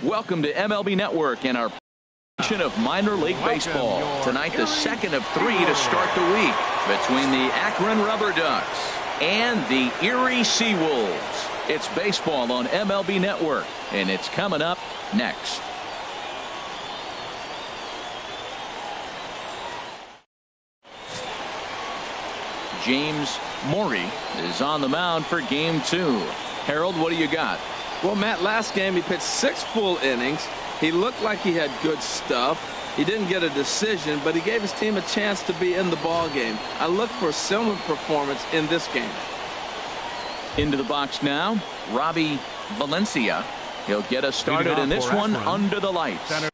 Welcome to MLB Network and our production of minor league baseball. Tonight, the second of 3 to start the week between the Akron Rubberducks and the Erie Seawolves. It's baseball on MLB Network, and it's coming up next. James Morey is on the mound for game 2. Harold, what do you got? Well, Matt, last game he pitched 6 full innings. He looked like he had good stuff. He didn't get a decision, but he gave his team a chance to be in the ball game. I look for a similar performance in this game. Into the box now, Robbie Valencia. He'll get us started in this one under the lights.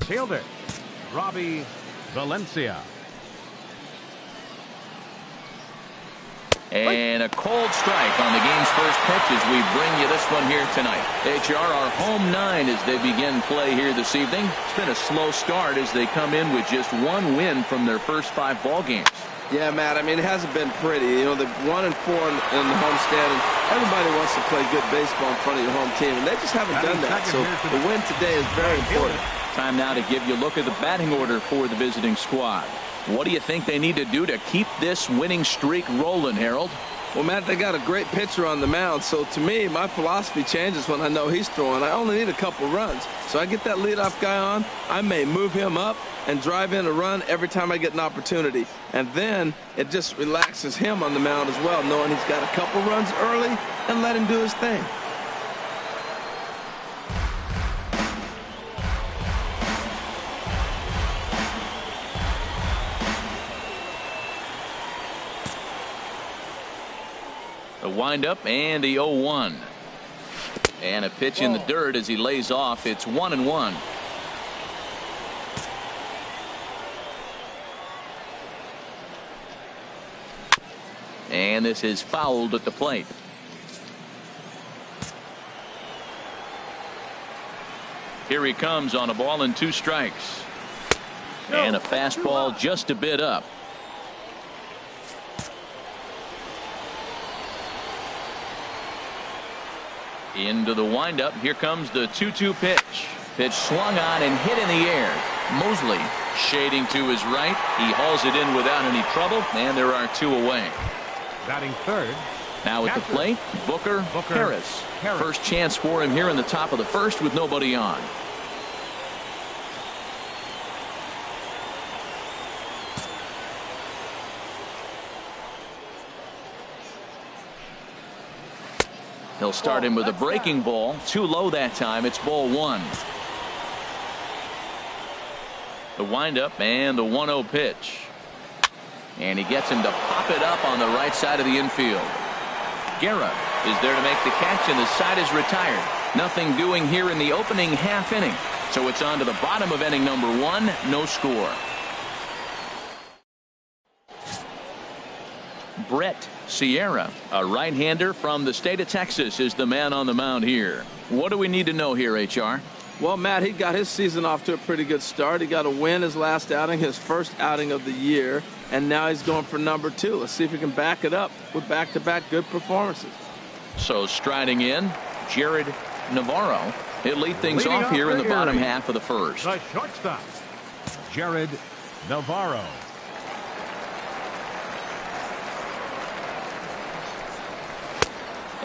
Fielder, Robbie Valencia. And a cold strike on the game's first pitch as we bring you this one here tonight. HR, our home 9 as they begin play here this evening. It's been a slow start as they come in with just 1 win from their first 5 ball games. Yeah, Matt, I mean, it hasn't been pretty. You know, the 1-4 in the homestand, and everybody wants to play good baseball in front of your home team, and they just haven't done that. So the win today is very important. Time now to give you a look at the batting order for the visiting squad. What do you think they need to do to keep this winning streak rolling, Harold? Well, Matt, they got a great pitcher on the mound, so to me, my philosophy changes when I know he's throwing. I only need a couple runs. So I get that leadoff guy on, I may move him up and drive in a run every time I get an opportunity. And then it just relaxes him on the mound as well, knowing he's got a couple runs early and let him do his thing. The windup and the 0-1. And a pitch in the dirt as he lays off. It's 1-1. And this is fouled at the plate. Here he comes on a ball and 2 strikes. And a fastball just a bit up. Into the windup. Here comes the 2-2 pitch. Pitch swung on and hit in the air. Mosley shading to his right. He hauls it in without any trouble, and there are 2 away. Batting third. Now at the plate, Booker Harris. First chance for him here in the top of the first with nobody on. He'll start him with a breaking ball. Too low that time. It's ball 1. The windup and the 1-0 pitch. And he gets him to pop it up on the right side of the infield. Guerra is there to make the catch, and the side is retired. Nothing doing here in the opening half inning. So it's on to the bottom of inning number 1. No score. Brett Sierra, a right-hander from the state of Texas, is the man on the mound here. What do we need to know here, HR? Well, Matt, he got his season off to a pretty good start. He got a win his last outing, his first outing of the year, and now he's going for number 2. Let's see if he can back it up with back-to-back good performances. So striding in, Jared Navarro. He'll lead things off here in the bottom half of the first. The shortstop, Jared Navarro.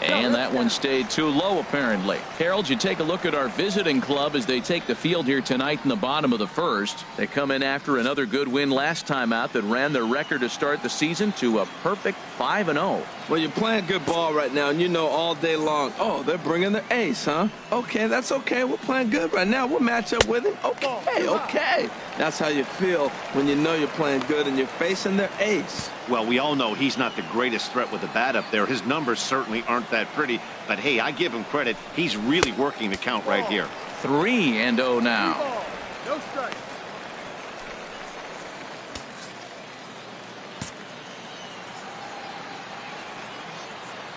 And that one stayed too low, apparently. Harold, you take a look at our visiting club as they take the field here tonight in the bottom of the first. They come in after another good win last time out that ran their record to start the season to a perfect 5-0. Well, you're playing good ball right now, and you know all day long, oh, they're bringing their ace, huh? Okay, that's okay. We're playing good right now. We'll match up with him. Okay. That's how you feel when you know you're playing good and you're facing their ace. Well, we all know he's not the greatest threat with the bat up there. His numbers certainly aren't that pretty. But, hey, I give him credit. He's really working the count right here. 3-0 now. No strike.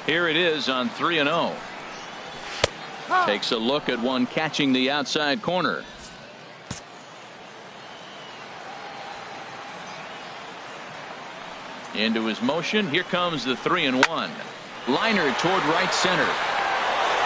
Here it is on 3-0. Takes a look at one catching the outside corner. Into his motion. Here comes the 3-1. Liner toward right center.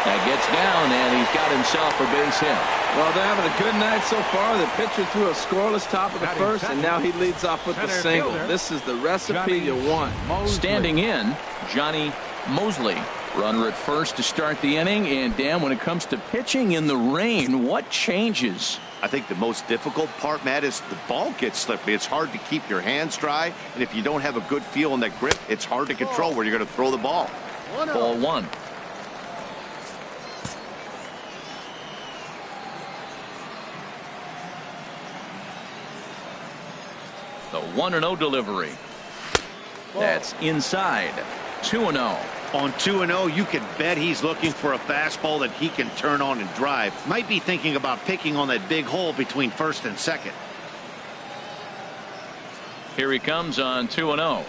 That gets down, and he's got himself a base hit. Well, they're having a good night so far. The pitcher threw a scoreless top of the first, and now he leads off with the single. This is the recipe you want. Standing in, Johnny Mosley. Runner at first to start the inning. And, Dan, when it comes to pitching in the rain, what changes? I think the most difficult part, Matt, is the ball gets slippery. It's hard to keep your hands dry, and if you don't have a good feel in that grip, it's hard to control where you're going to throw the ball. Ball one. The 1-0 delivery. That's inside. 2-0. On 2-0, you can bet he's looking for a fastball that he can turn on and drive. Might be thinking about picking on that big hole between first and second. Here he comes on 2-0.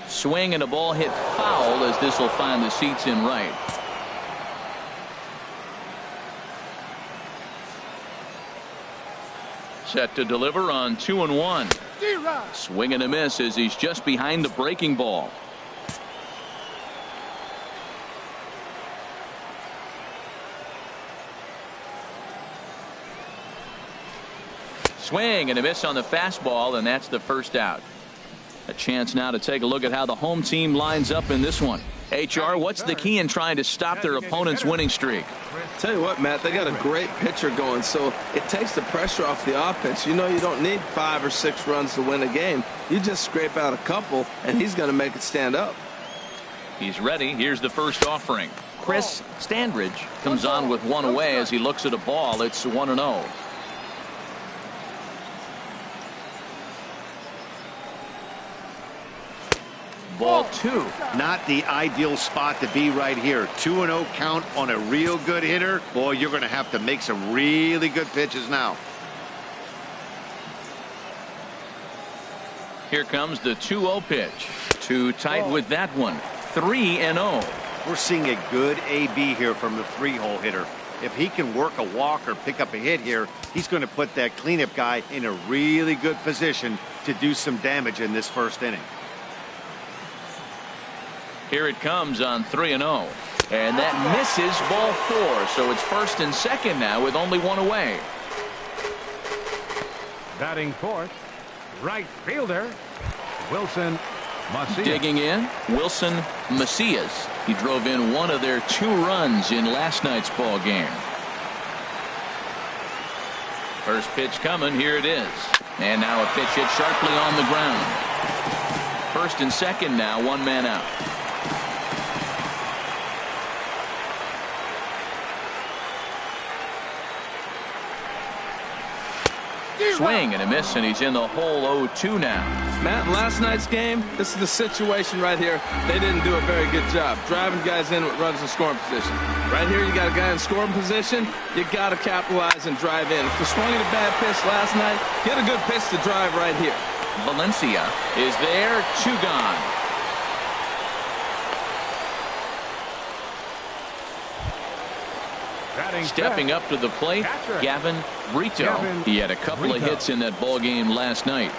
Swing and a ball hit foul as this will find the seats in right. Set to deliver on 2-1. Swing and a miss as he's just behind the breaking ball. Swing and a miss on the fastball, and that's the first out. A chance now to take a look at how the home team lines up in this one. HR, what's the key in trying to stop their opponent's winning streak? Tell you what, Matt, they got a great pitcher going, so it takes the pressure off the offense. You know you don't need 5 or 6 runs to win a game. You just scrape out a couple, and he's going to make it stand up. He's ready. Here's the first offering. Chris Standridge comes on with one away as he looks at a ball. It's 1-0. Ball 2. Not the ideal spot to be right here. 2-0 count on a real good hitter. Boy, you're going to have to make some really good pitches now. Here comes the 2-0 pitch. Too tight with that one. 3-0. We're seeing a good AB here from the 3-hole hitter. If he can work a walk or pick up a hit here, he's going to put that cleanup guy in a really good position to do some damage in this first inning. Here it comes on 3-0. And that misses ball 4. So it's first and second now with only one away. Batting fourth, right fielder, Wilson Macias. Digging in, Wilson Macias. He drove in one of their 2 runs in last night's ball game. First pitch coming. Here it is. And now a pitch hit sharply on the ground. First and second now, 1 man out. Swing and a miss, and he's in the hole 0-2 now. Matt, in last night's game, this is the situation right here. They didn't do a very good job driving guys in with runners in scoring position. Right here, you got a guy in scoring position. You got to capitalize and drive in. If you swung at a bad pitch last night, get a good pitch to drive right here. Valencia is there, 2 gone. Stepping up to the plate, Gavin Brito. He had a couple of hits in that ball game last night.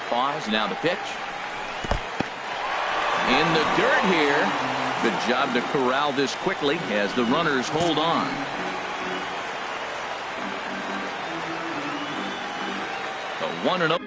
Pause, now the pitch. In the dirt here. Good job to corral this quickly as the runners hold on. The 1-0.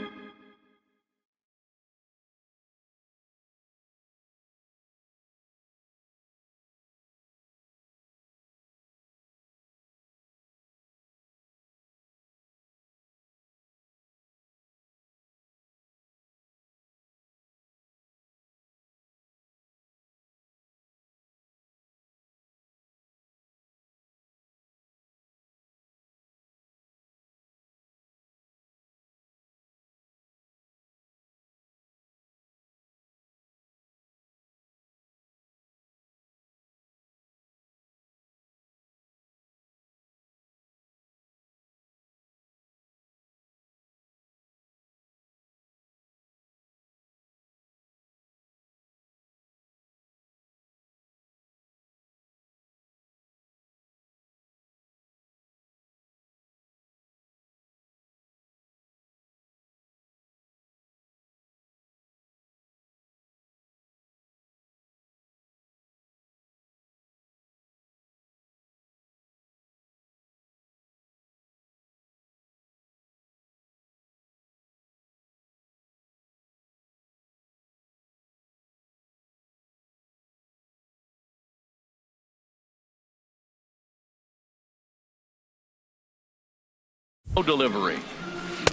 Delivery.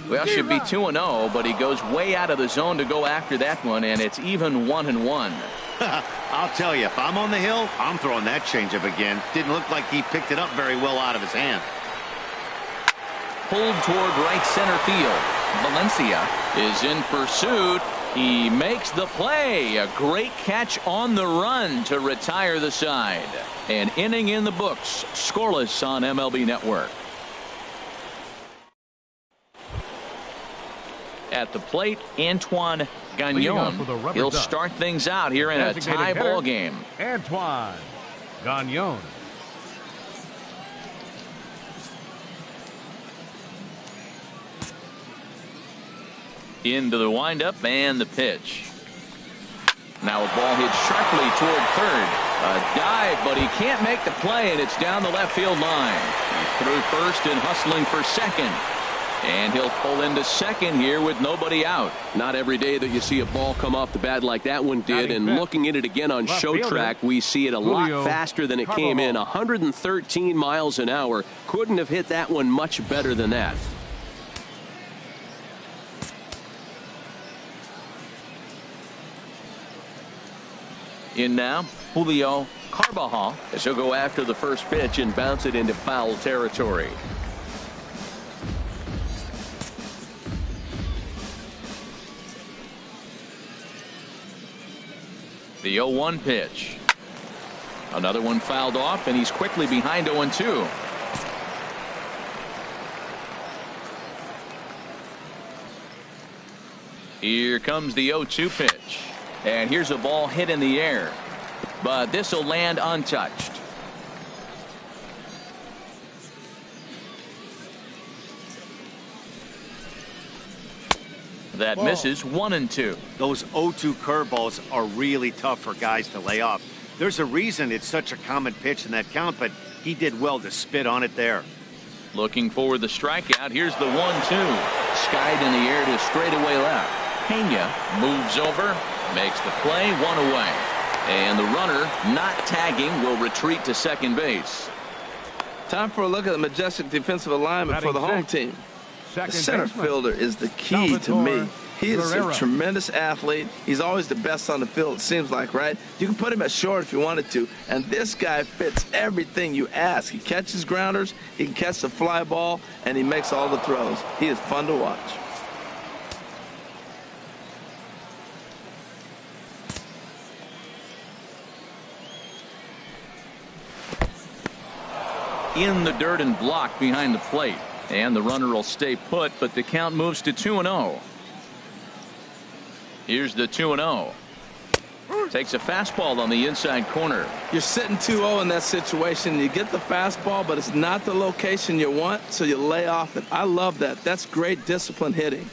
Well, should be 2-0, but he goes way out of the zone to go after that one, and it's even 1-1. I'll tell you, if I'm on the hill, I'm throwing that changeup again. Didn't look like he picked it up very well out of his hand. Pulled toward right center field. Valencia is in pursuit. He makes the play. A great catch on the run to retire the side. An inning in the books. Scoreless on MLB Network. At the plate, Antoine Gagnon. He'll start things out here in a tie ball game. Antoine Gagnon. Into the windup and the pitch. Now a ball hit sharply toward third. A dive, but he can't make the play, and it's down the left field line. He's through first and hustling for second. And he'll pull into second here with nobody out. Not every day that you see a ball come off the bat like that one did. And looking at it again on show track, we see it a lot faster than it came in. 113 miles an hour. Couldn't have hit that one much better than that. In now, Julio Carbajal, as he'll go after the first pitch and bounce it into foul territory. The 0-1 pitch. Another one fouled off, and he's quickly behind 0-2. Here comes the 0-2 pitch. And here's a ball hit in the air. But this will land untouched. That misses 1-2. Those 0-2 curveballs are really tough for guys to lay off. There's a reason it's such a common pitch in that count, but he did well to spit on it there. Looking for the strikeout. Here's the 1-2. Skied in the air to straightaway left. Pena moves over, makes the play, one away. And the runner, not tagging, will retreat to second base. Time for a look at the majestic defensive alignment for the home team. The center fielder is the key to me. He is a tremendous athlete. He's always the best on the field, it seems like, right? You can put him at short if you wanted to, and this guy fits everything you ask. He catches grounders, he can catch the fly ball, and he makes all the throws. He is fun to watch. In the dirt and blocked behind the plate. And the runner will stay put, but the count moves to 2-0. Here's the 2-0. Takes a fastball on the inside corner. You're sitting 2-0 in that situation. You get the fastball, but it's not the location you want, so you lay off it. I love that. That's great discipline hitting.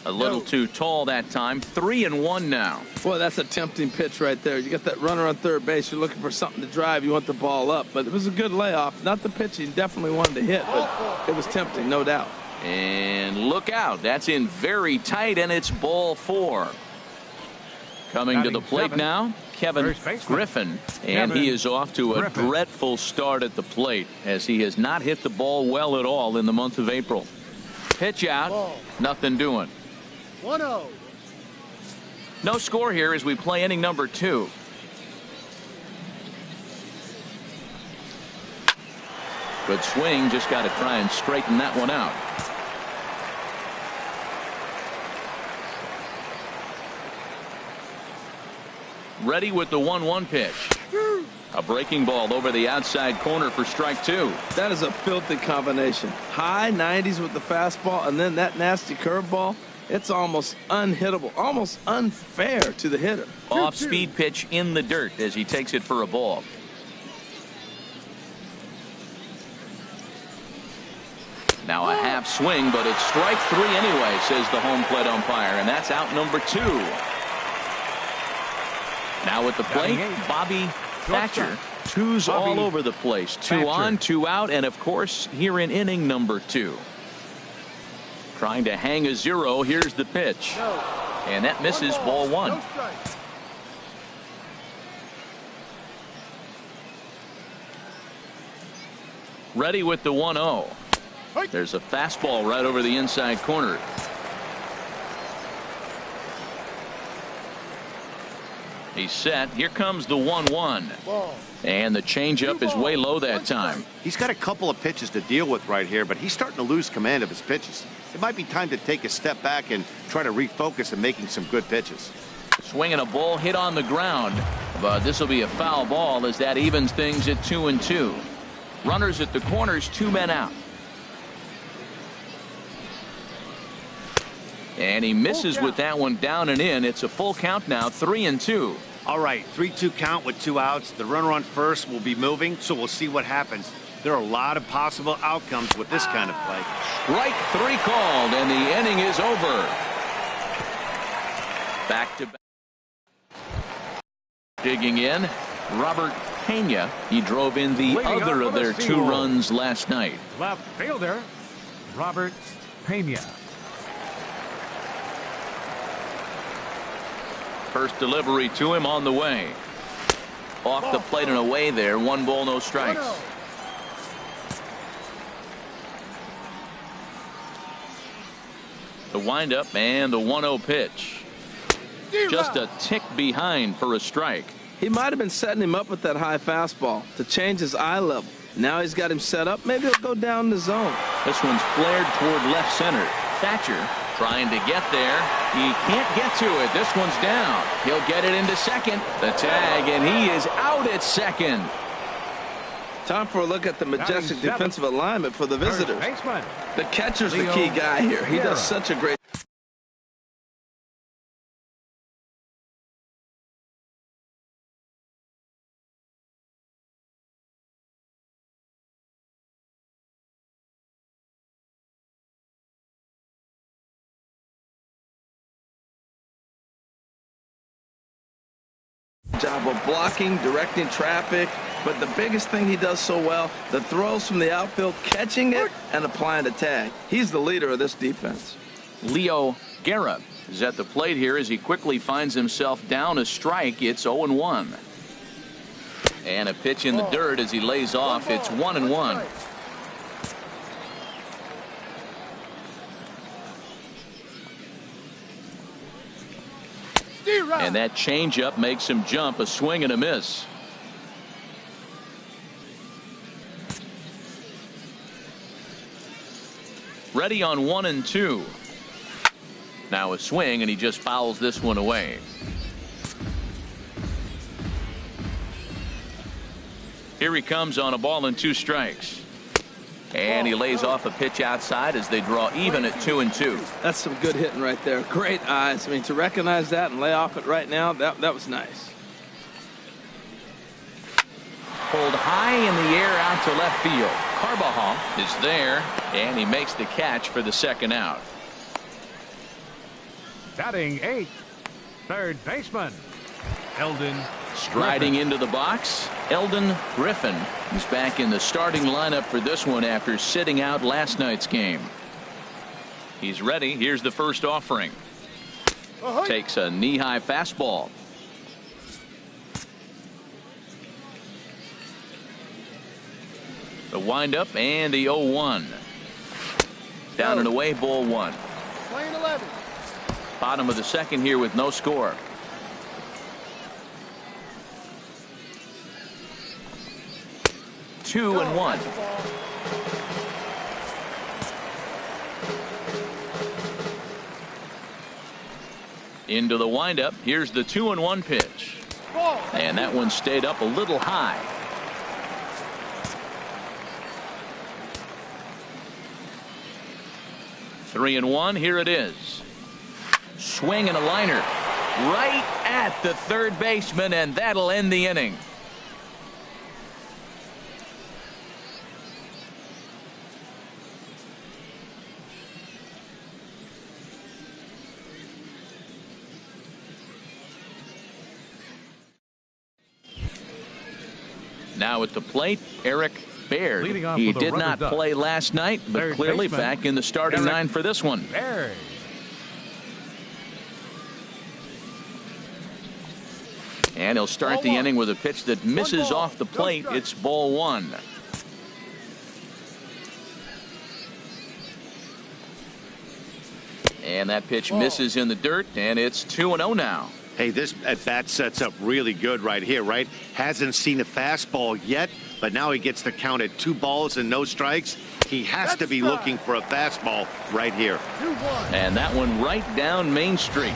A little too tall that time. 3-1 now. Boy, that's a tempting pitch right there. You got that runner on third base. You're looking for something to drive. You want the ball up. But it was a good layoff. Not the pitch he definitely wanted to hit, but it was tempting, no doubt. And look out. That's in very tight, and it's ball 4. Coming to the plate now, Kevin Griffin, and he is off to a dreadful start at the plate as he has not hit the ball well at all in the month of April. Pitch out, nothing doing. 1-0. No score here as we play inning number 2. Good swing, just got to try and straighten that one out. Ready with the 1-1 pitch. A breaking ball over the outside corner for strike 2. That is a filthy combination. High 90s with the fastball, and then that nasty curveball. It's almost unhittable, almost unfair to the hitter. Off-speed pitch in the dirt as he takes it for a ball. Now a half swing, but it's strike 3 anyway, says the home plate umpire, and that's out number 2. Now at the plate, Bobby Thatcher. 2's all over the place. 2 on, 2 out, and of course here in inning number 2. Trying to hang a 0. Here's the pitch. And that misses, ball 1. Ready with the 1-0. There's a fastball right over the inside corner. He's set. Here comes the 1-1. And the changeup is way low that time. He's got a couple of pitches to deal with right here, but he's starting to lose command of his pitches. It might be time to take a step back and try to refocus on making some good pitches. Swinging a ball hit on the ground, but this will be a foul ball as that evens things at 2-2. Runners at the corners, 2 men out. And he misses with that one down and in. It's a full count now, 3-2. All right, 3-2 count with 2 outs. The runner on first will be moving, so we'll see what happens. There are a lot of possible outcomes with this kind of play. Strike 3 called, and the inning is over. Back to back. Digging in, Robert Pena. He drove in the other of their 2 runs last night. Left fielder, Robert Pena. First delivery to him on the way. Off the plate and away there. 1 ball, no strikes. The windup and the 1-0 pitch. Just a tick behind for a strike. He might have been setting him up with that high fastball to change his eye level. Now he's got him set up. Maybe he'll go down the zone. This one's flared toward left center. Thatcher trying to get there. He can't get to it. This one's down. He'll get it into second. The tag, and he is out at second. Time for a look at the majestic defensive alignment for the visitors. The catcher's the key guy here. He does such a great. Job of blocking, directing traffic, but the biggest thing he does so well, the throws from the outfield, catching it and applying the tag. He's the leader of this defense. Leo Guerra is at the plate here as he quickly finds himself down a strike. It's 0-1. And a pitch in the dirt as he lays off. It's 1-1. And that changeup makes him jump. A swing and a miss. Ready on 1-2. Now a swing, and he just fouls this one away. Here he comes on a ball and 2 strikes. And he lays off a pitch outside as they draw even at 2-2. That's some good hitting right there. Great eyes. I mean, to recognize that and lay off it right now, that was nice. Pulled high in the air out to left field. Carbajal is there, and he makes the catch for the second out. Batting 8th, third baseman, Eldon. Striding into the box, Eldon Griffin. He's back in the starting lineup for this one after sitting out last night's game. He's ready. Here's the first offering. Takes a knee-high fastball. The windup and the 0-1. Down and away, ball one. Playing 11. Bottom of the second here with no score. Two and one. Into the windup. Here's the 2-1 pitch. And that one stayed up a little high. Three and one. Here it is. Swing and a liner right at the third baseman, and that'll end the inning. Now at the plate, Eric Baird. He did not play last night, but clearly back in the starting nine for this one. And he'll start the inning with a pitch that misses off the plate. It's ball one. And that pitch misses in the dirt, and it's 2-0 now. Hey, this at bat sets up really good right here, right? Hasn't seen a fastball yet, but now he gets the count at 2 balls and no strikes. He has to be looking for a fastball right here. And that one right down Main Street.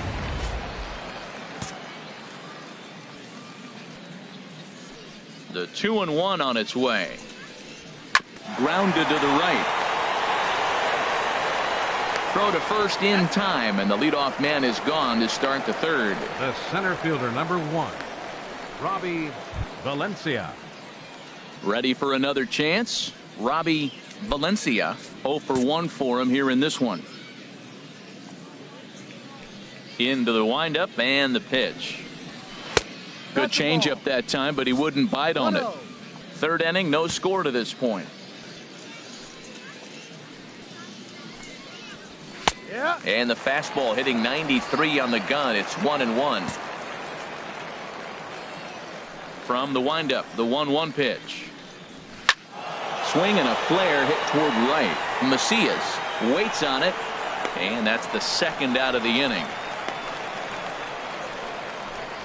The 2-1 on its way. Grounded to the right. Throw to first in time, and the leadoff man is gone to start the third. The center fielder, number 1, Robbie Valencia. Ready for another chance. Robbie Valencia, 0 for 1 for him here in this one. Into the windup and the pitch. Good changeup that time, but he wouldn't bite on it. Third inning, no score to this point. And the fastball hitting 93 on the gun. It's 1-1. From the windup, the 1-1 pitch. Swing and a flare hit toward right. Macias waits on it, and that's the second out of the inning.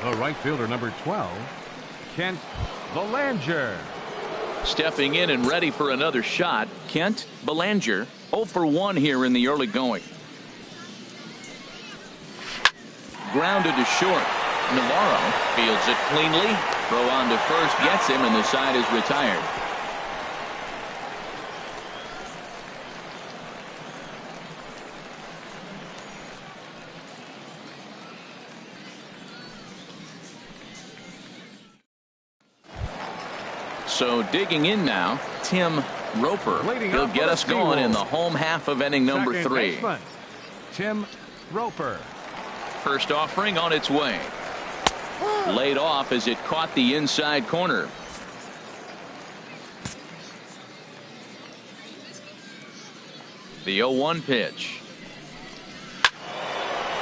The right fielder, number 12, Kent Belanger. Stepping in and ready for another shot, Kent Belanger, 0 for 1 here in the early going. Grounded to short. Navarro fields it cleanly. Throw on to first gets him, and the side is retired. So digging in now, Tim Roper. He'll get us going in the home half of inning number 3. Tim Roper. First offering on its way. Laid off as it caught the inside corner. The 0-1 pitch.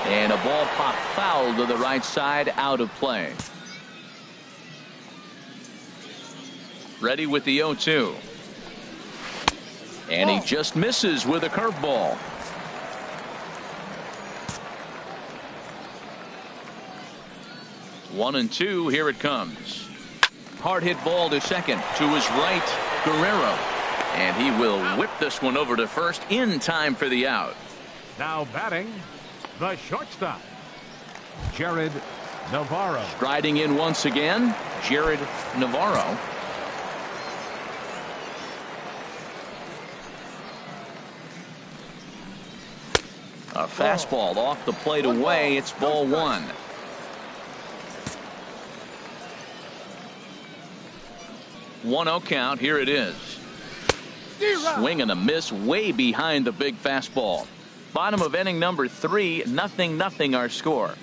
And a ball popped foul to the right side, out of play. Ready with the 0-2. And he just misses with a curveball. One and two. Here it comes. Hard hit ball to second. To his right, Guerrero. And he will whip this one over to first in time for the out. Now batting, the shortstop, Jared Navarro. Striding in once again, Jared Navarro. A fastball off the plate away. It's ball one. One-0 count. Here it is. Swing and a miss way behind the big fastball. Bottom of inning number 3. 0-0 our score.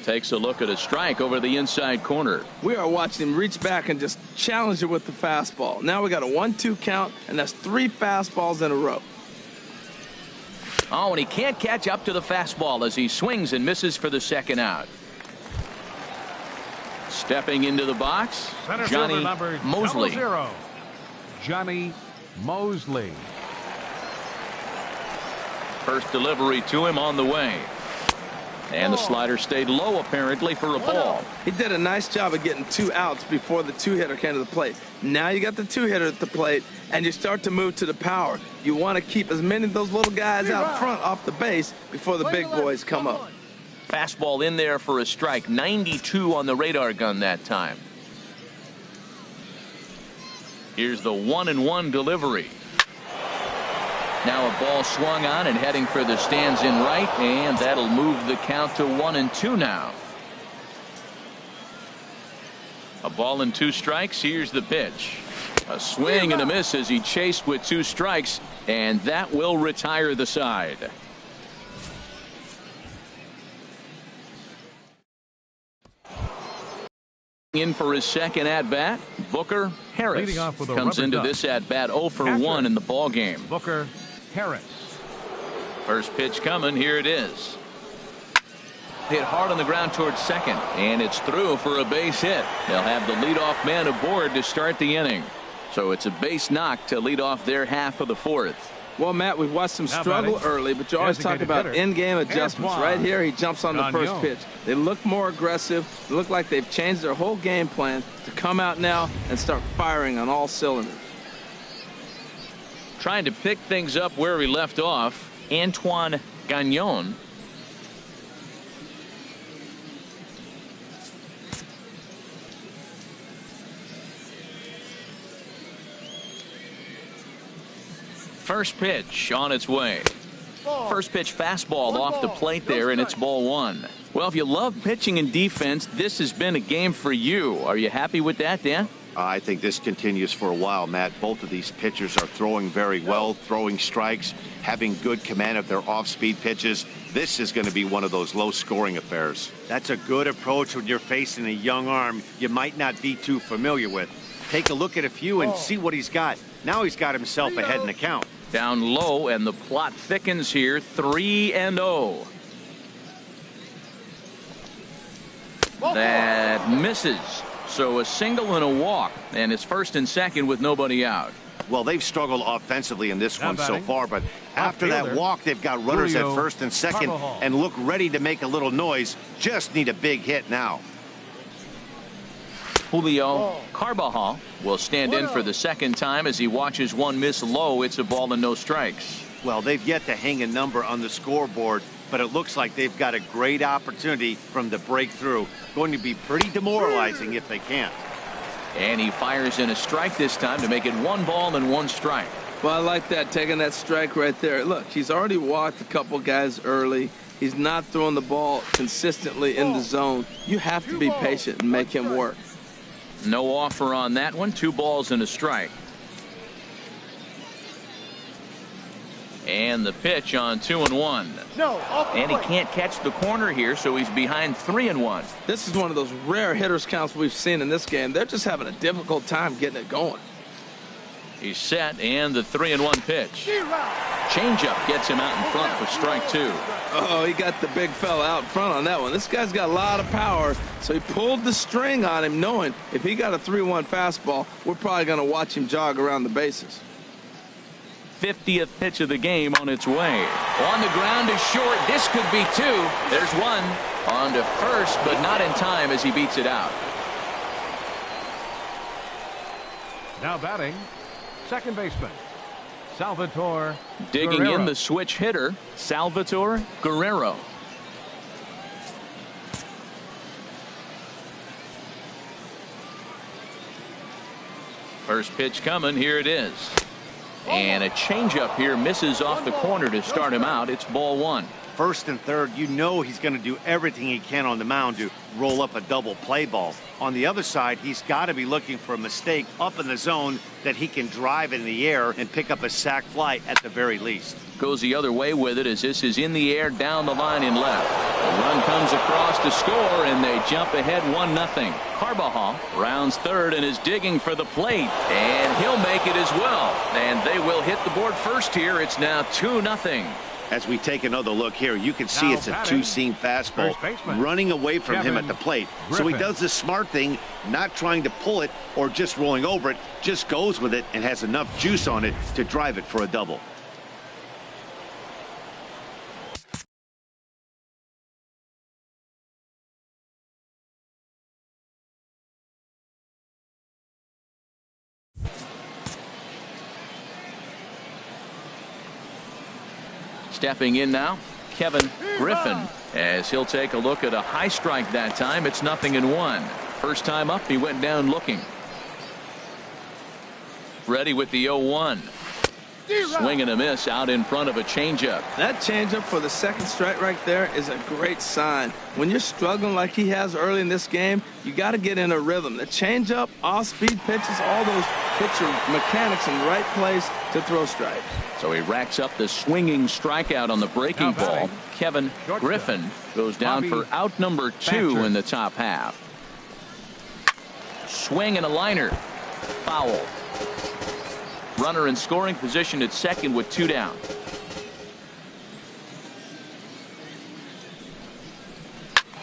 Takes a look at a strike over the inside corner. We are watching him reach back and just challenge it with the fastball. Now we got a 1-2 count, and that's 3 fastballs in a row. Oh, and he can't catch up to the fastball as he swings and misses for the second out. Stepping into the box, Center Johnny fielder number Mosley. 00, Johnny Mosley. First delivery to him on the way. And the slider stayed low apparently for a ball. He did a nice job of getting 2 outs before the 2-hitter came to the plate. Now you got the 2-hitter at the plate, and you start to move to the power. You want to keep as many of those little guys out front off the base before the big boys come up. Fastball in there for a strike. 92 on the radar gun that time. Here's the 1-1 delivery. Now a ball swung on and heading for the stands in right, and that'll move the count to 1-2 now. A ball and 2 strikes. Here's the pitch. A swing and a miss as he chased with 2 strikes, and that will retire the side. In for his second at-bat, Booker Harris comes into this at-bat 0 for 1 in the ball game. Booker Harris. First pitch coming. Here it is. Hit hard on the ground towards second, and it's through for a base hit. They'll have the leadoff man aboard to start the inning. So it's a base knock to lead off their half of the 4th. Well, Matt, we've watched them struggle early, but you always talk about in-game adjustments. Right here, he jumps on the first pitch. They look more aggressive. They look like they've changed their whole game plan to come out now and start firing on all cylinders. Trying to pick things up where we left off, Antoine Gagnon. First pitch on its way. First pitch fastball off the plate there, and it's ball 1. Well, if you love pitching and defense, this has been a game for you. Are you happy with that, Dan? I think this continues for a while, Matt. Both of these pitchers are throwing very well, throwing strikes, having good command of their off-speed pitches. This is going to be one of those low-scoring affairs. That's a good approach when you're facing a young arm you might not be too familiar with. Take a look at a few and see what he's got. Now he's got himself ahead in the count. Down low, and the plot thickens here. 3-0. That misses. So a single and a walk, and it's first and second with nobody out. Well, they've struggled offensively in this one so far, but after that walk, they've got runners at first and second and look ready to make a little noise. Just need a big hit now. Julio Carbajal will stand in for the second time as he watches one miss low. It's a ball and no strikes. Well, they've yet to hang a number on the scoreboard, but it looks like they've got a great opportunity from the breakthrough. Going to be pretty demoralizing if they can't. And he fires in a strike this time to make it 1 ball and 1 strike. Well, I like that, taking that strike right there. Look, he's already walked a couple guys early. He's not throwing the ball consistently in the zone. You have to be patient and make him work. No offer on that one. 2 balls and a strike. And the pitch on 2-1. And he can't catch the corner here, so he's behind 3-1. This is one of those rare hitters counts we've seen in this game. They're just having a difficult time getting it going. He's set, and the 3-1 pitch. Changeup gets him out in front for strike 2. Oh, he got the big fella out front on that one. This guy's got a lot of power, so he pulled the string on him, knowing if he got a 3-1 fastball, we're probably going to watch him jog around the bases. 50th pitch of the game on its way. On the ground is short. This could be 2. There's 1. On to first, but not in time as he beats it out. Now batting, second baseman, Salvatore Digging Guerrero. in the switch hitter, Salvatore Guerrero. First pitch coming. Here it is. And a changeup here misses off the corner to start him out. It's ball 1. First and third, you know he's going to do everything he can on the mound to roll up a double play ball. On the other side, he's got to be looking for a mistake up in the zone that he can drive in the air and pick up a sac fly at the very least. Goes the other way with it as this is in the air down the line in left. A Run comes across to score, and they jump ahead 1-0. Carbajal rounds third and is digging for the plate, and he'll make it as well. And they will hit the board first here. It's now 2-0. As we take another look here, you can see it's a two-seam fastball running away from him at the plate. So he does the smart thing, not trying to pull it or just rolling over it, just goes with it and has enough juice on it to drive it for a double. Stepping in now, Kevin Griffin, as he'll take a look at a high strike that time. It's 0-1. First time up, he went down looking. Ready with the 0-1. Swing and a miss out in front of a changeup. That changeup for the second strike right there is a great sign. When you're struggling like he has early in this game, you got to get in a rhythm. The changeup, off-speed pitches, all those pitcher mechanics in the right place to throw strikes. So he racks up the swinging strikeout on the breaking ball. Kevin Griffin goes down for out number 2 in the top half. Swing and a liner. Foul. Runner in scoring position at second with 2 down.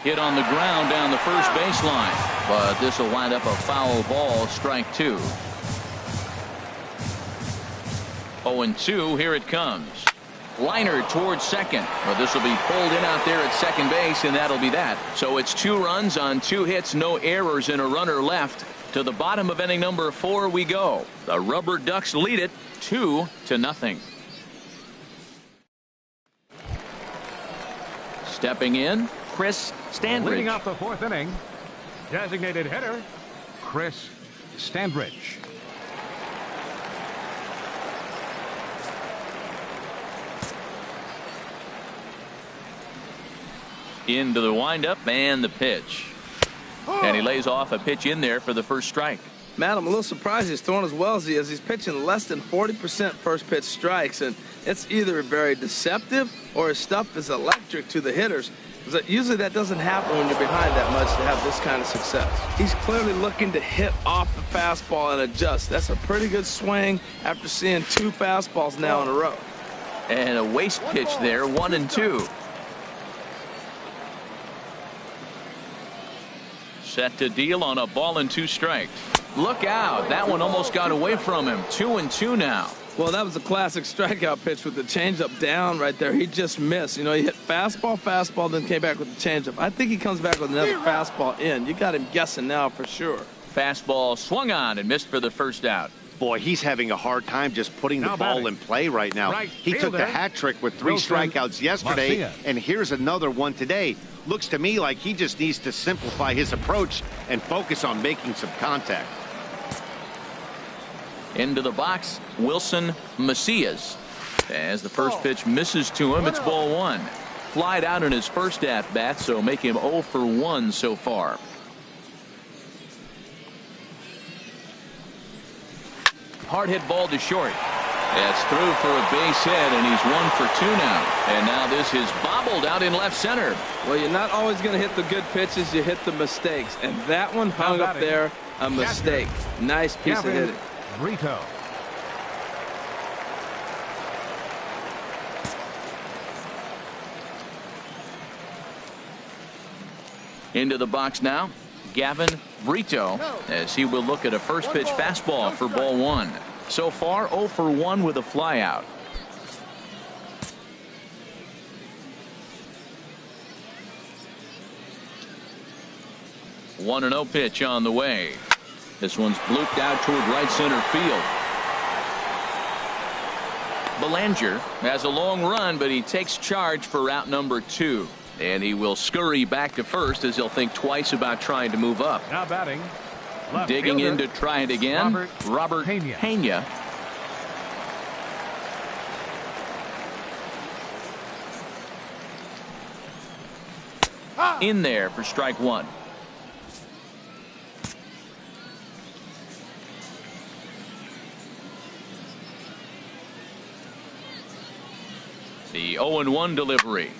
Hit on the ground down the first baseline, but this will wind up a foul ball, strike 2. 0-2, here it comes. Liner towards second. Well, this will be pulled in out there at second base, and that'll be that. So it's 2 runs on 2 hits, no errors, and a runner left. To the bottom of inning number 4 we go. The Rubberducks lead it 2-0. Stepping in, Chris Standridge. Leading off the 4th inning, designated hitter, Chris Standridge. Into the windup and the pitch. And he lays off a pitch in there for the first strike. Matt, I'm a little surprised he's throwing as well as he is. He's pitching less than 40% first pitch strikes, and it's either very deceptive or his stuff is electric to the hitters. Usually that doesn't happen when you're behind that much to have this kind of success. He's clearly looking to hit off the fastball and adjust. That's a pretty good swing after seeing 2 fastballs now in a row. And a waste pitch there, 1-2. Set to deal on a ball and 2 strikes. Look out. That one almost got away from him. 2-2 now. Well, that was a classic strikeout pitch with the changeup down right there. He just missed. You know, he hit fastball, then came back with the changeup. I think he comes back with another fastball in. You got him guessing now for sure. Fastball swung on and missed for the first out. Boy, he's having a hard time just putting the ball in play right now. He took the hat trick with 3 strikeouts yesterday, and here's another one today. Looks to me like he just needs to simplify his approach and focus on making some contact. Into the box, Wilson Macias. As the first pitch misses to him, it's ball 1. Flied out in his first at-bat, so make him 0 for 1 so far. Hard hit ball to short. It's through for a base hit, and he's 1 for 2 now. And now this is bobbled out in left center. Well, you're not always going to hit the good pitches. You hit the mistakes. And that one hung up there, a mistake. Nice piece of hitting. Brito. Into the box now, Gavin Brito, as he will look at a first pitch fastball for ball 1. So far 0 for 1 with a flyout. One 1-0 pitch on the way. This one's blooped out toward right center field. Belanger has a long run, but he takes charge for route number 2. And he will scurry back to first as he'll think twice about trying to move up. Now batting. Digging in to try it again. Robert Pena. In there for strike 1. The 0-1 delivery.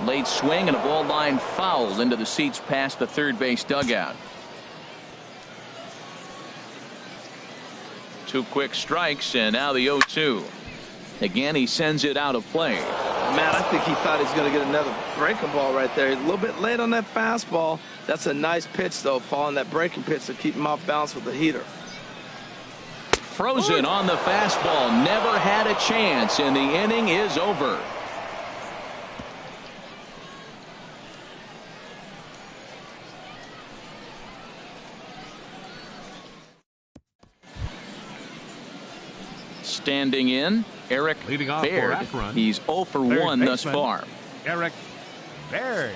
Late swing and a ball line foul into the seats past the third base dugout. 2 quick strikes, and now the 0-2. Again, he sends it out of play. Man, I think he thought he was going to get another breaking ball right there. He's a little bit late on that fastball. That's a nice pitch, though, following that breaking pitch to keep him off balance with the heater. Frozen on the fastball. Never had a chance, and the inning is over. Standing in, Eric Leading off for Baird. Akron, He's 0 for 1 thus far. Eric Baird.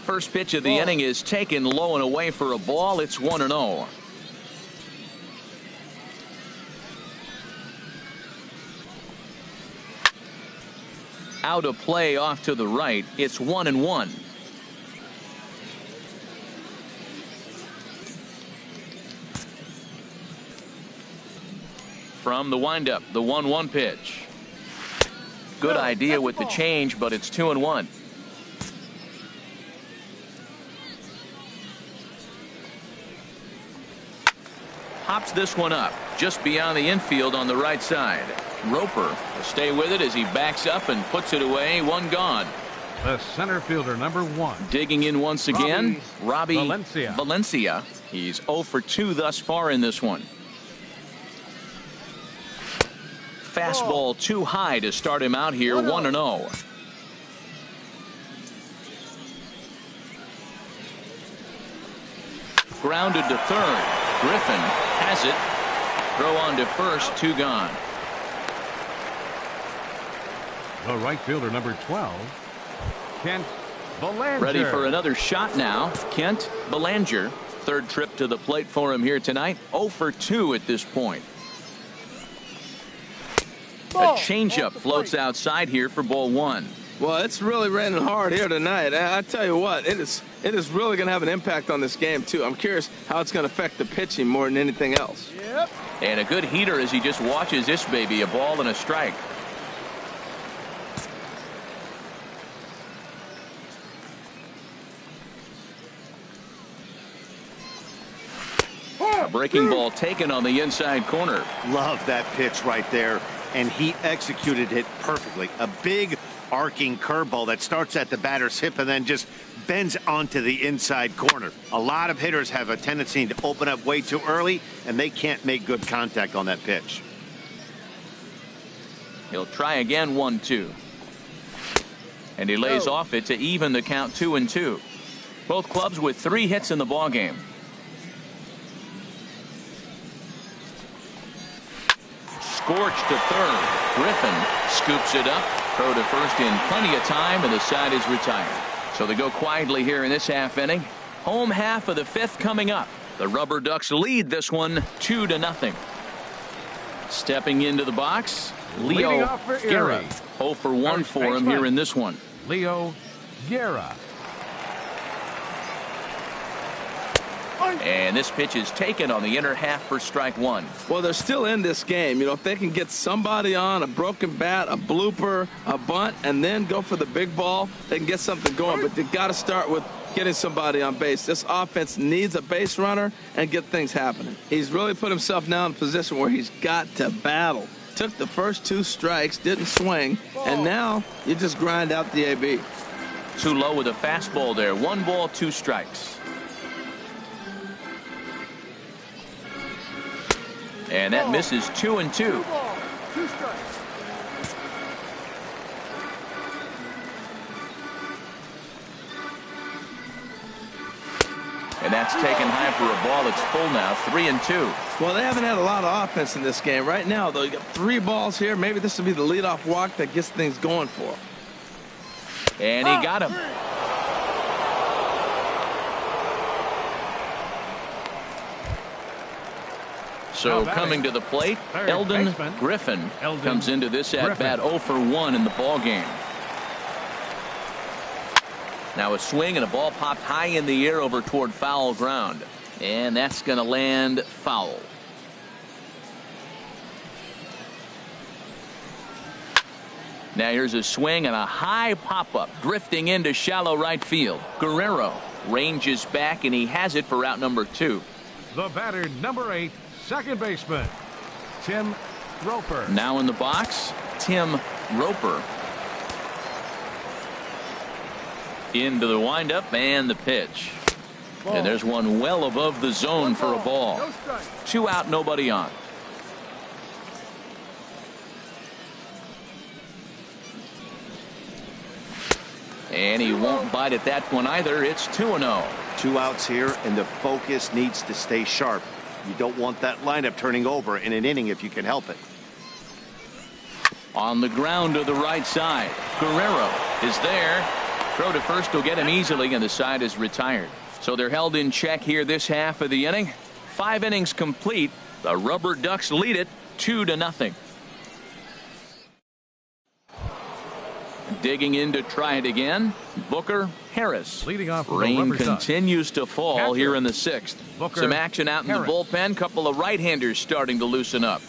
First pitch of the inning is taken low and away for a ball. It's 1-0. Out of play off to the right. It's 1-1. From the windup, the 1-1 pitch. Good idea with the change, but it's 2-1. Pops this one up just beyond the infield on the right side. Roper will stay with it as he backs up and puts it away. One gone. The center fielder, number 1. Digging in once again, Robbie Valencia. He's 0 for 2 thus far in this one. Fastball too high to start him out here. 1-0. Grounded to third. Griffin has it. Throw on to first. 2 gone. The right fielder, number 12, Kent Belanger. Ready for another shot now. Kent Belanger. Third trip to the plate for him here tonight. 0 for 2 at this point. A changeup floats outside here for ball 1. Well, it's really raining hard here tonight. I tell you what, it is really going to have an impact on this game, too. I'm curious how it's going to affect the pitching more than anything else. Yep. And a good heater as he just watches this baby. A ball and a strike. A breaking ball taken on the inside corner. Love that pitch right there. And he executed it perfectly. A big arcing curveball that starts at the batter's hip and then just bends onto the inside corner. A lot of hitters have a tendency to open up way too early, and they can't make good contact on that pitch. He'll try again. 1-2. And he lays off it to even the count. 2-2. Both clubs with 3 hits in the ballgame. Scorched to third. Griffin scoops it up. Throw to first in plenty of time, and the side is retired. So they go quietly here in this half inning. Home half of the 5th coming up. The Rubberducks lead this one 2-0. Stepping into the box, Leo Guerra. 0 for 1 for him here in this one. Leo Guerra. And this pitch is taken on the inner half for strike 1. Well, they're still in this game. You know, if they can get somebody on, a broken bat, a blooper, a bunt, and then go for the big ball, they can get something going. But they've got to start with getting somebody on base. This offense needs a base runner and get things happening. He's really put himself now in a position where he's got to battle. Took the first 2 strikes, didn't swing, and now you just grind out the AB. Too low with a fastball there. 1 ball, 2 strikes. And that misses. 2-2. And that's taken high for a ball. It's full now. 3-2. Well, they haven't had a lot of offense in this game. Right now, though, you got 3 balls here. Maybe this will be the leadoff walk that gets things going for him. And he got him. So coming to the plate, Eldon Griffin comes into this at-bat 0 for 1 in the ball game. Now a swing and a ball popped high in the air over toward foul ground. And that's going to land foul. Now here's a swing and a high pop-up drifting into shallow right field. Guerrero ranges back and he has it for out number 2. The batter, number 8. Second baseman, Tim Roper. Now in the box, Tim Roper. Into the windup and the pitch. And there's one well above the zone for a ball. 2 out, nobody on. And he won't bite at that one either. It's 2-0. 2 outs here, and the focus needs to stay sharp. You don't want that lineup turning over in an inning if you can help it. On the ground to the right side. Guerrero is there. throw to first will get him easily, and the side is retired. So they're held in check here this half of the inning. 5 innings complete. The Rubberducks lead it 2-0. Digging in to try it again, Booker Harris. Leading off with Rain the Rubberducks. continues to fall here in the 6th. Booker Some action out in Harris. the bullpen. Couple of right-handers starting to loosen up.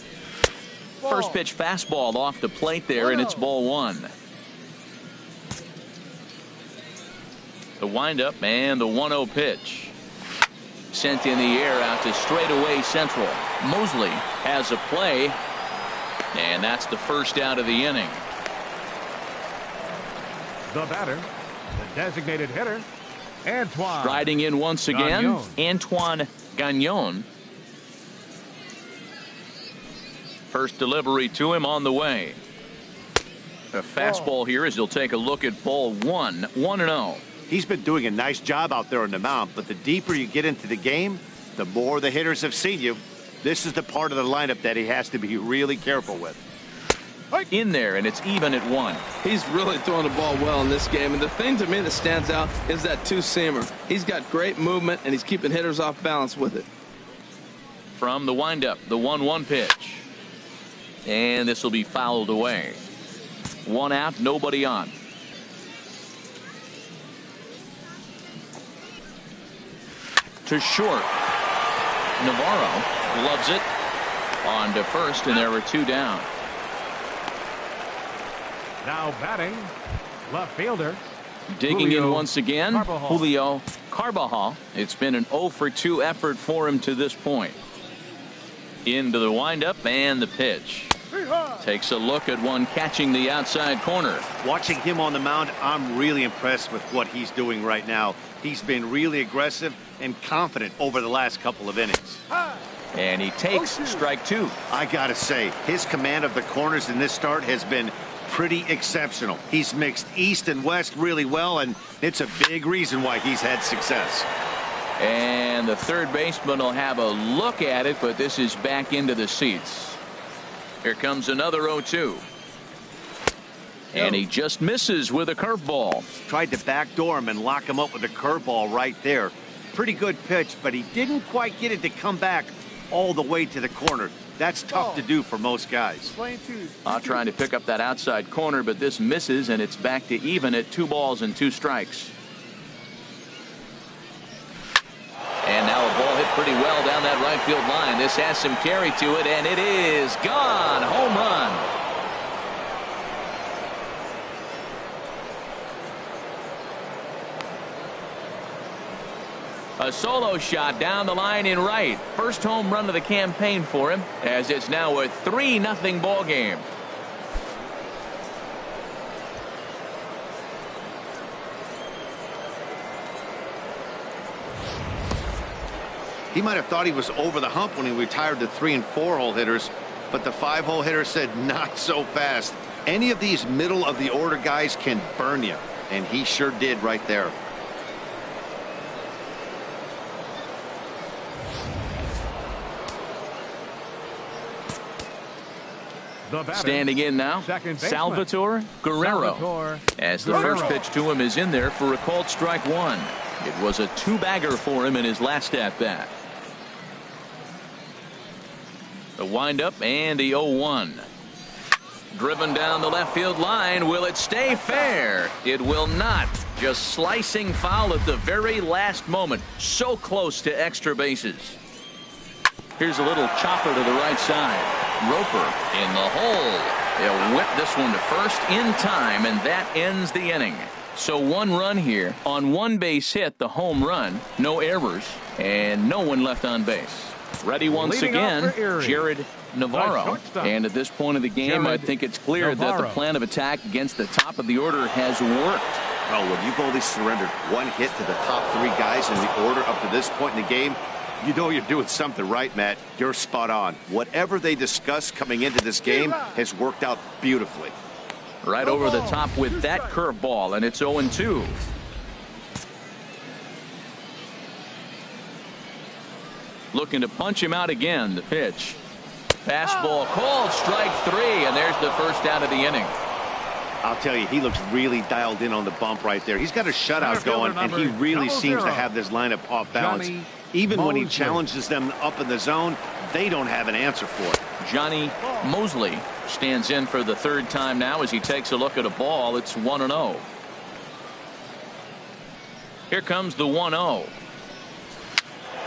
First pitch fastball off the plate there, and it's ball 1. The windup and the 1-0 pitch. Sent in the air out to straightaway central. Mosley has a play, and that's the first out of the inning. The batter, the designated hitter, Antoine. Striding in once again, Gagnon. Antoine Gagnon. First delivery to him on the way. A fastball here as he'll take a look at ball 1. 1-0. He's been doing a nice job out there on the mound, but the deeper you get into the game, the more the hitters have seen you. This is the part of the lineup that he has to be really careful with. In there, and it's even at 1. He's really throwing the ball well in this game, and the thing to me that stands out is that two-seamer. He's got great movement, and he's keeping hitters off balance with it. From the windup, the 1-1 pitch. And this will be fouled away. 1 out, nobody on. To short. Navarro loves it. On to first, and there were 2 down. Now batting, left fielder. Digging Julio in once again, Carbajal. Julio Carbajal. It's been an 0-for-2 effort for him to this point. Into the windup and the pitch. Takes a look at one catching the outside corner. Watching him on the mound, I'm really impressed with what he's doing right now. He's been really aggressive and confident over the last couple of innings. And he takes strike 2. I gotta say, his command of the corners in this start has been pretty exceptional. He's mixed east and west really well, and it's a big reason why he's had success. And the third baseman will have a look at it, but this is back into the seats. Here comes another 0-2. And he just misses with a curveball. Tried to backdoor him and lock him up with a curveball right there. Pretty good pitch, but he didn't quite get it to come back all the way to the corner. That's tough to do for most guys. Trying to pick up that outside corner, but this misses, and it's back to even at 2 balls and 2 strikes. And now a ball hit pretty well down that right field line. This has some carry to it, and it is gone. Home run. A solo shot down the line in right. First home run of the campaign for him, as it's now a 3-0 ball game. He might have thought he was over the hump when he retired the 3- and 4-hole hitters, but the 5-hole hitter said not so fast. Any of these middle of the order guys can burn you, and he sure did right there. Standing in now, Salvatore Guerrero. As the first pitch to him is in there for a called strike 1. It was a 2-bagger for him in his last at-bat. The windup and the 0-1. Driven down the left field line. Will it stay fair? It will not. Just slicing foul at the very last moment. So close to extra bases. Here's a little chopper to the right side. Roper in the hole. They'll whip this one to first in time, and that ends the inning. So 1 run here on 1 base hit, the home run, no errors, and no one left on base. Ready once again, Jared Navarro. And at this point of the game, I think it's clear that the plan of attack against the top of the order has worked. Well, when you've only surrendered 1 hit to the top 3 guys in the order up to this point in the game, you know you're doing something right, Matt. You're spot on. Whatever they discussed coming into this game has worked out beautifully. Right over the top with that curveball, and it's 0-2. Looking to punch him out again. The pitch. Fastball called strike 3, and there's the first out of the inning. I'll tell you, he looks really dialed in on the bump right there. He's got a shutout going, and he really seems to have this lineup off balance. Even when he challenges them up in the zone, they don't have an answer for it. Johnny Mosley stands in for the third time now as he takes a look at a ball. It's 1-0. Here comes the 1-0.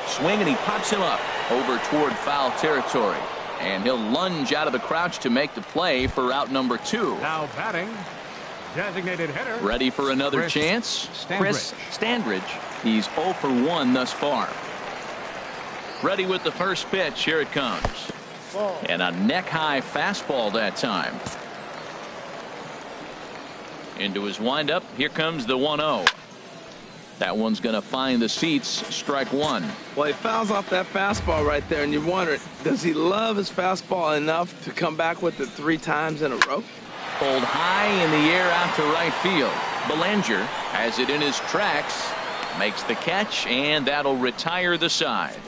Swing, and he pops him up over toward foul territory. And he'll lunge out of the crouch to make the play for out number 2. Now batting, designated hitter. Ready for another chance? Chris Standridge. He's 0 for 1 thus far. Ready with the first pitch. Here it comes. And a neck-high fastball that time. Into his windup. Here comes the 1-0. That one's going to find the seats. Strike one. Well, he fouls off that fastball right there, and you wonder, does he love his fastball enough to come back with it 3 times in a row? Pulled high in the air out to right field. Belanger has it in his tracks, makes the catch, and that'll retire the side.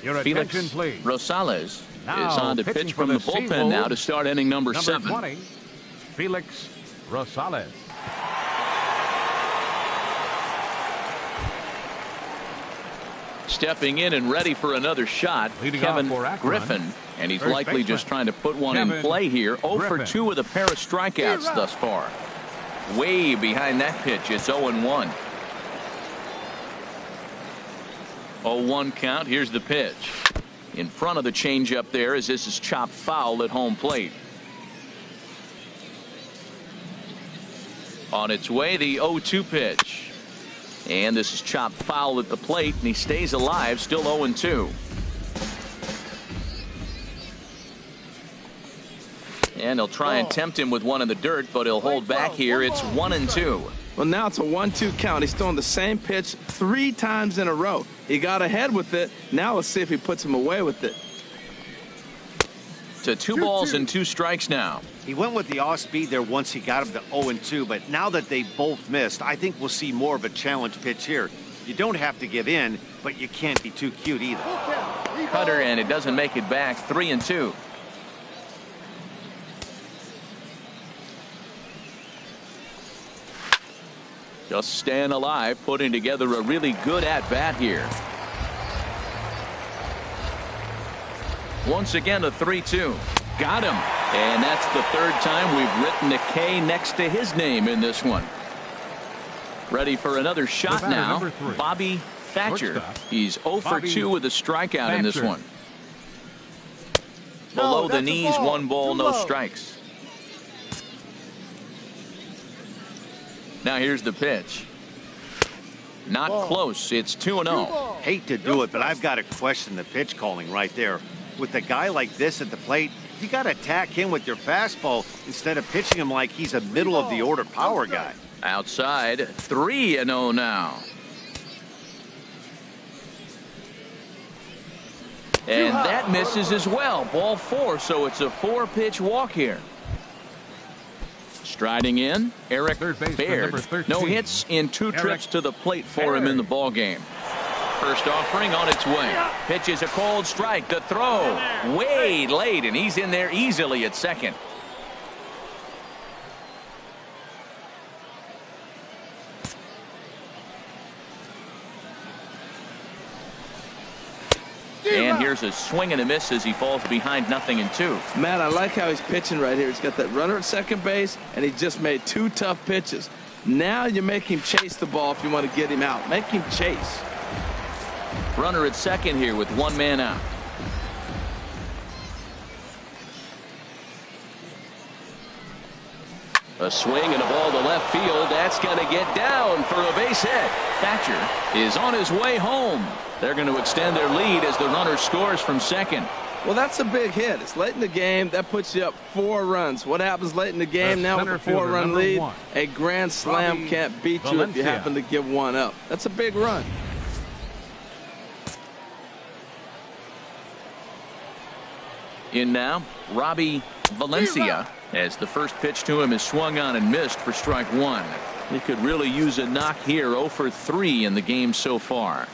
Your Felix attention, please. Rosales Now, is on to pitching pitch for from the the bullpen Seawolves, now to start inning number 7. 20, Felix Rosales. Stepping in and ready for another shot, Leading Kevin off for Akron, Griffin, and he's first likely baseman, just trying to put one Kevin in play here. 0 for Griffin. 2 with a pair of strikeouts thus far. Way behind that pitch. It's 0-1. 0-1 count. Here's the pitch. In front of the changeup there as this is chopped foul at home plate. On its way, the 0-2 pitch. And this is chopped foul at the plate, and he stays alive, still 0-2. And he'll try and tempt him with one in the dirt, but he'll hold back here. It's 1-2. Well, now it's a 1-2 count. He's throwing the same pitch 3 times in a row. He got ahead with it. Now let's see if he puts him away with it. To 2 balls and 2 strikes now. He went with the off speed there once he got him to 0-2, but now that they both missed, I think we'll see more of a challenge pitch here. You don't have to give in, but you can't be too cute either. Cutter, and it doesn't make it back. 3-2. Just staying alive, putting together a really good at-bat here. Once again, a 3-2. Got him. And that's the 3rd time we've written a K next to his name in this one. Ready for another shot now. Bobby Thatcher. He's 0 for 2 with a strikeout in this one. Below the knees, 1 ball, no strikes. Now here's the pitch. Not close. It's 2-0. Hate to do it, but I've got to question the pitch calling right there. With a guy like this at the plate, you got to attack him with your fastball instead of pitching him like he's a middle of the order power guy. Outside, 3-0 now. And that misses as well. Ball 4, so it's a 4-pitch walk here. Striding in, Eric Baird. No hits in 2 trips to the plate for him in the ball game. First offering on its way. Pitch is a cold strike. The throw way late, and he's in there easily at second. And here's a swing and a miss as he falls behind 0-2. Matt, I like how he's pitching right here. He's got that runner at second base, and he just made 2 tough pitches. Now you make him chase the ball if you want to get him out. Make him chase. Runner at second here with 1 man out. A swing and a ball to left field. That's going to get down for a base hit. Thatcher is on his way home. They're going to extend their lead as the runner scores from second. Well, that's a big hit. It's late in the game. That puts you up 4 runs. What happens late in the game now with a 4-run lead? A grand slam can't beat you if you happen to give 1 up. That's a big run. In now, Robbie Valencia, as the first pitch to him is swung on and missed for strike 1. He could really use a knock here. 0 for 3 in the game so far.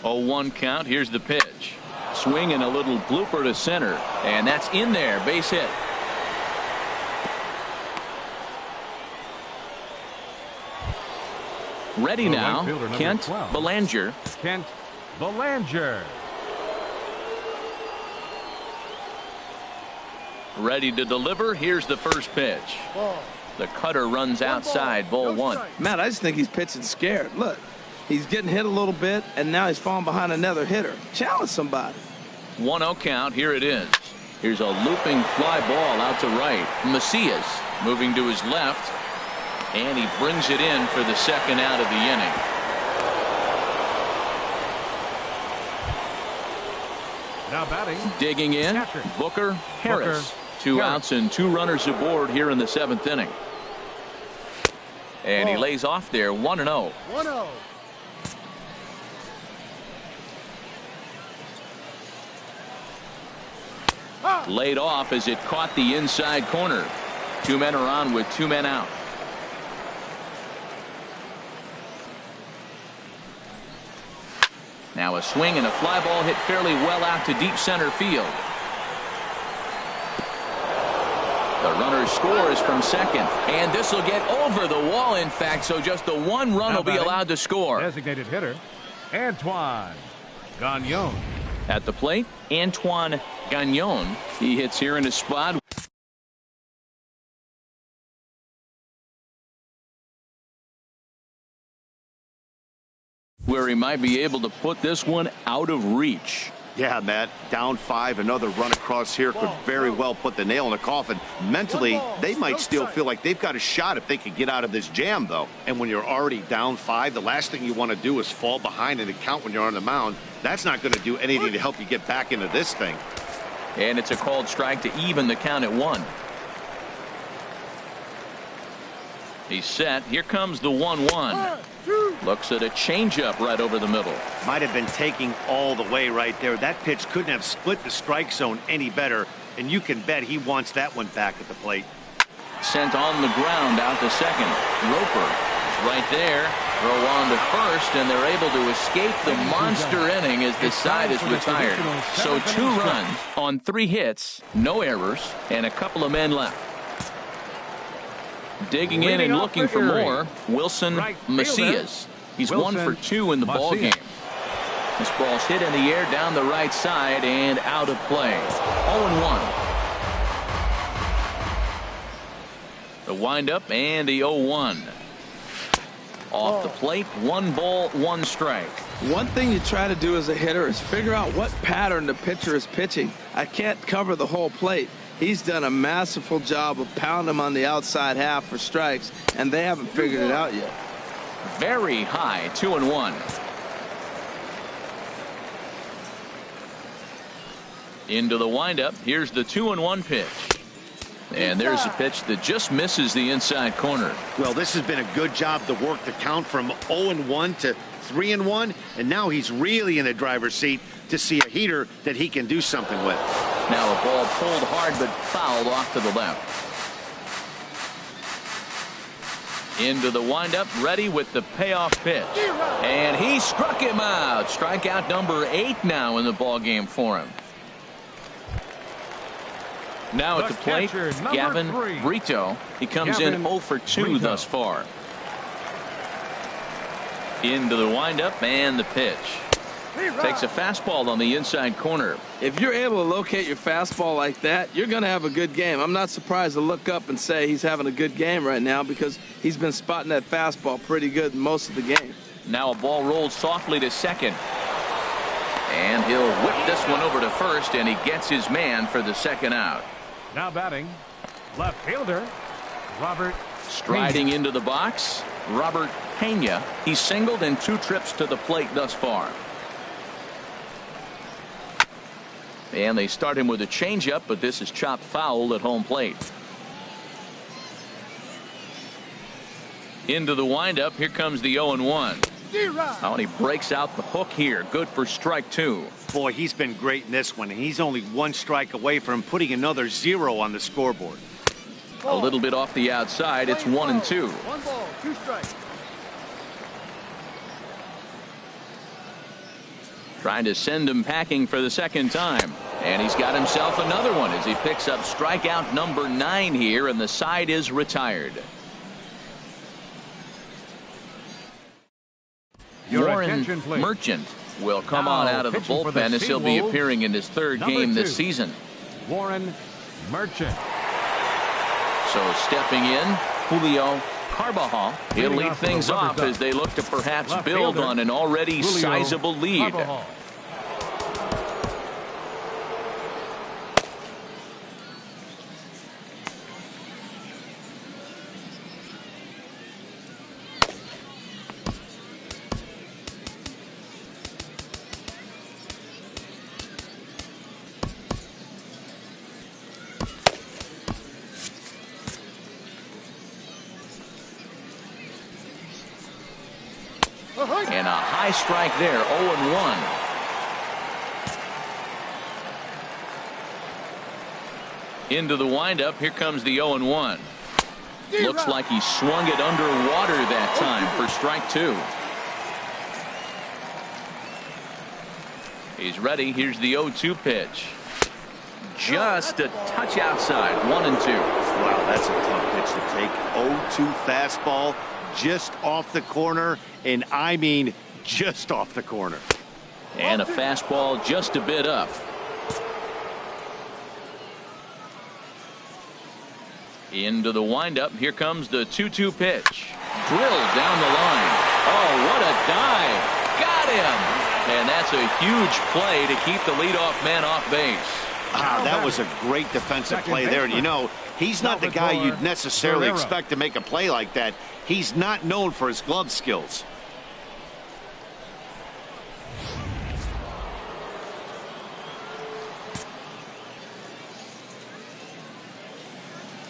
0-1 count. Here's the pitch. Swing and a little blooper to center. And that's in there. Base hit. Ready now, Kent Belanger. Kent Belanger. Ready to deliver. Here's the first pitch. The cutter runs outside. Ball one. Matt, I just think he's pitching scared. Look, he's getting hit a little bit, and now he's falling behind another hitter. Challenge somebody. 1-0 count. Here it is. Here's a looping fly ball out to right. Macias moving to his left. And he brings it in for the second out of the inning. Now batting. Digging in, Catcher. Booker Harris. 2 outs and 2 runners aboard here in the 7th inning. And he lays off there. 1-0. 1-0. Laid off as it caught the inside corner. 2 men are on with 2 men out. Now a swing and a fly ball hit fairly well out to deep center field. The runner scores from second, and this will get over the wall, in fact, so just the 1 run will be allowed to score. Designated hitter Antoine Gagnon. At the plate, Antoine Gagnon. He hits here in his spot. Where he might be able to put this one out of reach. Yeah, Matt, down 5, another run across here could very well put the nail in the coffin. Mentally, they might still feel like they've got a shot if they could get out of this jam, though. And when you're already down 5, the last thing you want to do is fall behind in the count when you're on the mound. That's not going to do anything to help you get back into this thing. And it's a called strike to even the count at 1. He's set. Here comes the 1-1. Looks at a changeup right over the middle. Might have been taking all the way right there. That pitch couldn't have split the strike zone any better, and you can bet he wants that one back at the plate. Sent on the ground out to second. Roper is right there. Throw on to first, and they're able to escape the monster inning as the side is retired. So 2 runs on 3 hits, no errors, and a couple of men left. Digging in and looking for more, Wilson Macias. He's 1 for 2 in the ball game. This ball's hit in the air down the right side and out of play. 0-1. The windup and the 0-1. Off the plate, 1 ball, 1 strike. One thing you try to do as a hitter is figure out what pattern the pitcher is pitching. I can't cover the whole plate. He's done a masterful job of pounding him on the outside half for strikes, and they haven't figured it out yet. Very high, 2-1. Into the windup. Here's the 2-1 pitch. And there's a pitch that just misses the inside corner. Well, this has been a good job to work the count from 0-1 to 3-1, and now he's really in the driver's seat to see a heater that he can do something with. Now a ball pulled hard but fouled off to the left. Into the windup, ready with the payoff pitch. And he struck him out. Strikeout number 8 now in the ball game for him. Now at the plate, Gavin Brito. He comes in 0 for 2 thus far. Into the windup and the pitch. Takes a fastball on the inside corner. If you're able to locate your fastball like that, you're going to have a good game. I'm not surprised to look up and say he's having a good game right now because he's been spotting that fastball pretty good most of the game. Now a ball rolled softly to second. And he'll whip this one over to first, and he gets his man for the second out. Now batting, left fielder, Robert. Striding into the box, Robert Pena. He's singled in 2 trips to the plate thus far. And they start him with a changeup, but this is chopped foul at home plate. Into the windup. Here comes the 0-1. Oh, and he breaks out the hook here. Good for strike 2. Boy, he's been great in this one. He's only 1 strike away from putting another 0 on the scoreboard. A little bit off the outside. It's 1-2. 1 ball, 2 strikes. Trying to send him packing for the second time. And he's got himself another one as he picks up strikeout number 9 here, and the side is retired. Warren Merchant will come on out of the bullpen as he'll be appearing in his 3rd game this season. Warren Merchant. So stepping in, Julio Carbajal. He'll lead things off as they look to perhaps build on an already sizable lead. And a high strike there, 0-1. Into the windup, here comes the 0-1. Looks like he swung it underwater that time for strike 2. He's ready. Here's the 0-2 pitch. Just a touch outside, 1-2. Wow, that's a tough pitch to take. 0-2 fastball. Just off the corner, and I mean just off the corner. And a fastball just a bit up. Into the windup. Here comes the 2-2 pitch. Drilled down the line. Oh, what a dive. Got him. And that's a huge play to keep the leadoff man off base. That was a great defensive play there. And you know, he's not the guy you'd necessarily expect to make a play like that. He's not known for his glove skills.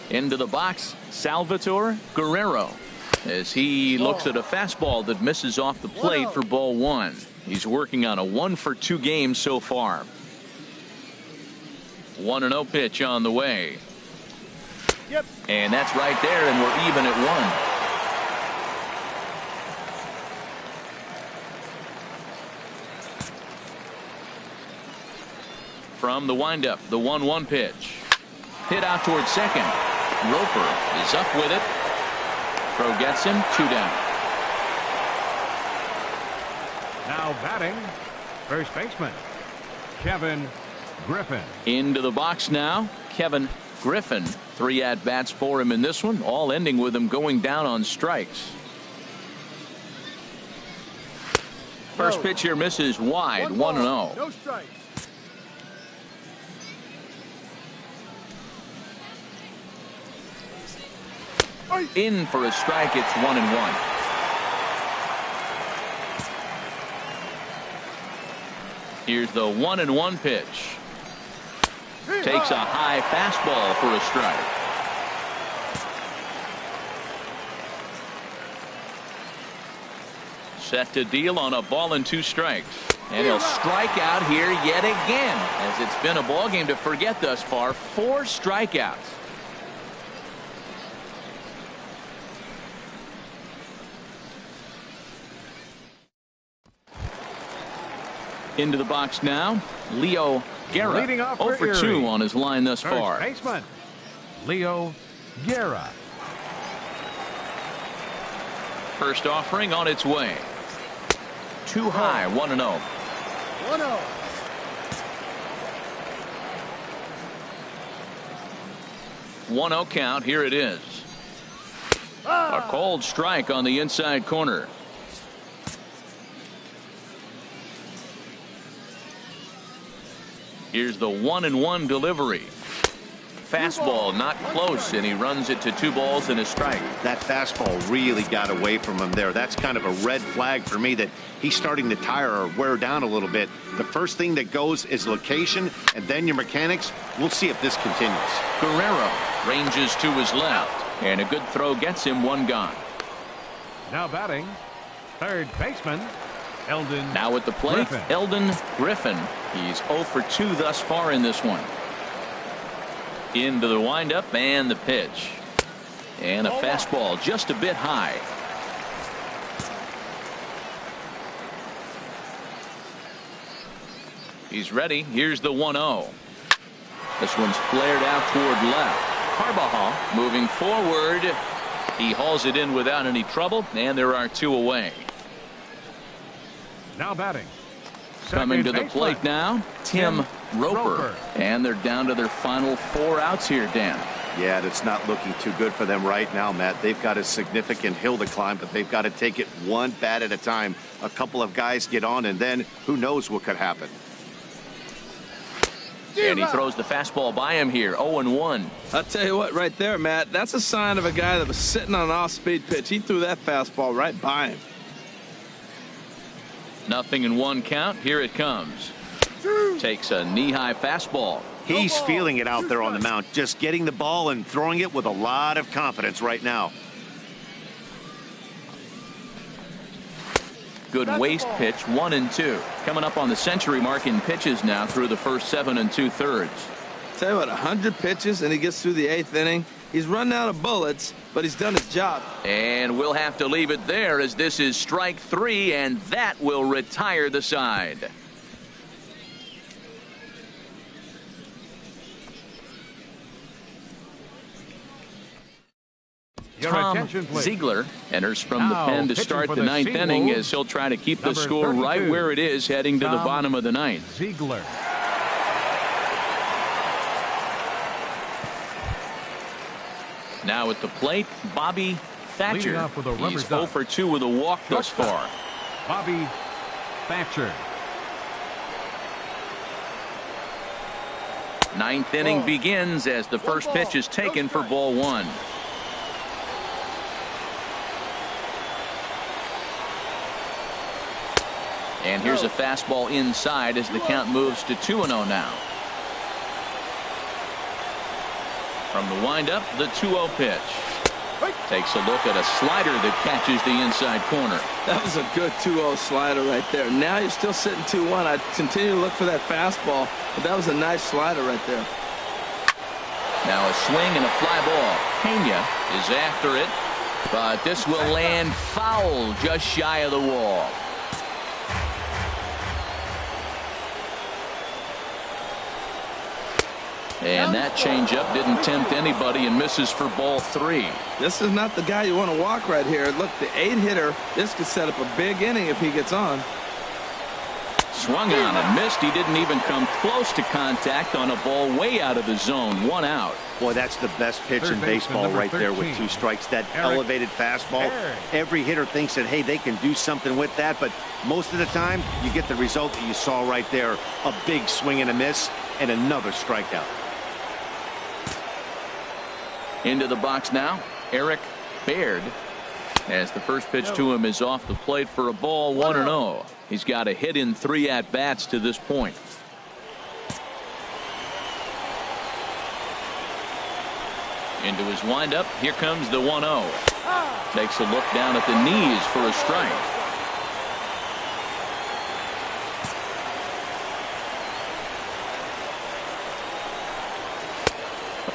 Into the box, Salvatore Guerrero, as he looks at a fastball that misses off the plate for ball 1. He's working on a 1-for-2 game so far. 1-0 pitch on the way. Yep. And that's right there, and we're even at 1. From the windup, the 1-1 pitch. Hit out towards second. Roper is up with it. Throw gets him, 2 down. Now batting, first baseman, Kevin Griffin. Into the box now, Kevin Griffin. 3 at-bats for him in this one, all ending with him going down on strikes. First pitch here misses wide, 1-0. No strikes. In for a strike, it's 1-1. Here's the 1-1 pitch. Takes a high fastball for a strike. Set to deal on a ball and 2 strikes. And he'll strike out here yet again, as it's been a ball game to forget thus far. 4 strikeouts. Into the box now, Leo Guerra. 0-for-2 on his line thus far. First baseman, Leo Guerra. First offering on its way. Too high, 1-0. 1-0. One 0 count. Here it is. A cold strike on the inside corner. Here's the 1-1 delivery. Fastball not close, and he runs it to 2 balls and a strike. That fastball really got away from him there. That's kind of a red flag for me that he's starting to tire or wear down a little bit. The first thing that goes is location, and then your mechanics. We'll see if this continues. Guerrero ranges to his left, and a good throw gets him 1 gone. Now batting, third baseman, Eldon. Now at the plate, Griffin. Eldon Griffin. He's 0-for-2 thus far in this one. Into the windup and the pitch. And a fastball just a bit high. He's ready. Here's the 1-0. This one's flared out toward left. Carbajal moving forward. He hauls it in without any trouble, and there are 2 away. Now batting. Coming to the plate now, Tim Roper. And they're down to their final 4 outs here, Dan. Yeah, it's not looking too good for them right now, Matt. They've got a significant hill to climb, but they've got to take it one bat at a time. A couple of guys get on, and then who knows what could happen. And he throws the fastball by him here, 0-1. I'll tell you what, right there, Matt, that's a sign of a guy that was sitting on an off-speed pitch. He threw that fastball right by him. 0-1 count. Here it comes. Takes a knee-high fastball. He's feeling it out there on the mound, just getting the ball and throwing it with a lot of confidence right now. Good waist pitch, 1-2. Coming up on the century mark in pitches now through the first 7 2/3. Tell you what, 100 pitches and he gets through the 8th inning. He's run out of bullets, but he's done his job. And we'll have to leave it there as this is strike 3, and that will retire the side. Tom Ziegler enters from the pen to start the 9th inning as he'll try to keep the score right where it is heading to the bottom of the 9th. Ziegler. Now at the plate, Bobby Thatcher. He's 0 for 2 with a walk thus far. Bobby Thatcher. 9th inning begins as the first pitch is taken for ball 1. And here's a fastball inside as the count moves to 2-0 now. From the windup, the 2-0 pitch. Takes a look at a slider that catches the inside corner. That was a good 2-0 slider right there. Now you're still sitting 2-1. I'd continue to look for that fastball, but that was a nice slider right there. Now a swing and a fly ball. Pena is after it, but this will land foul just shy of the wall. And that changeup didn't tempt anybody and misses for ball 3. This is not the guy you want to walk right here. Look, the 8-hitter, this could set up a big inning if he gets on. Swung on and missed. He didn't even come close to contact on a ball way out of the zone. 1 out. Boy, that's the best pitch in baseball right there with 2 strikes. That elevated fastball. Every hitter thinks that, hey, they can do something with that, but most of the time you get the result that you saw right there. A big swing and a miss and another strikeout. Into the box now, Eric Baird, as the first pitch to him is off the plate for a ball, 1-0. He's got a hit in 3 at-bats to this point. Into his windup, here comes the 1-0. Takes a look down at the knees for a strike.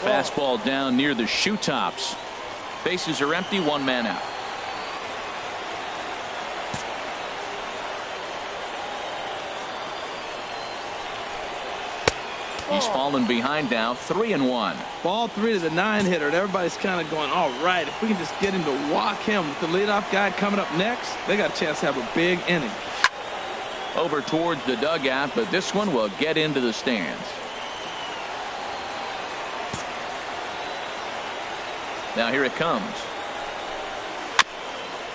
Fastball down near the shoe tops. Bases are empty, 1 man out. He's fallen behind now, 3-1. Ball 3 to the 9-hitter, and everybody's kind of going, all right, if we can just get him to walk him with the leadoff guy coming up next, they got a chance to have a big inning. Over towards the dugout, but this one will get into the stands. Now here it comes.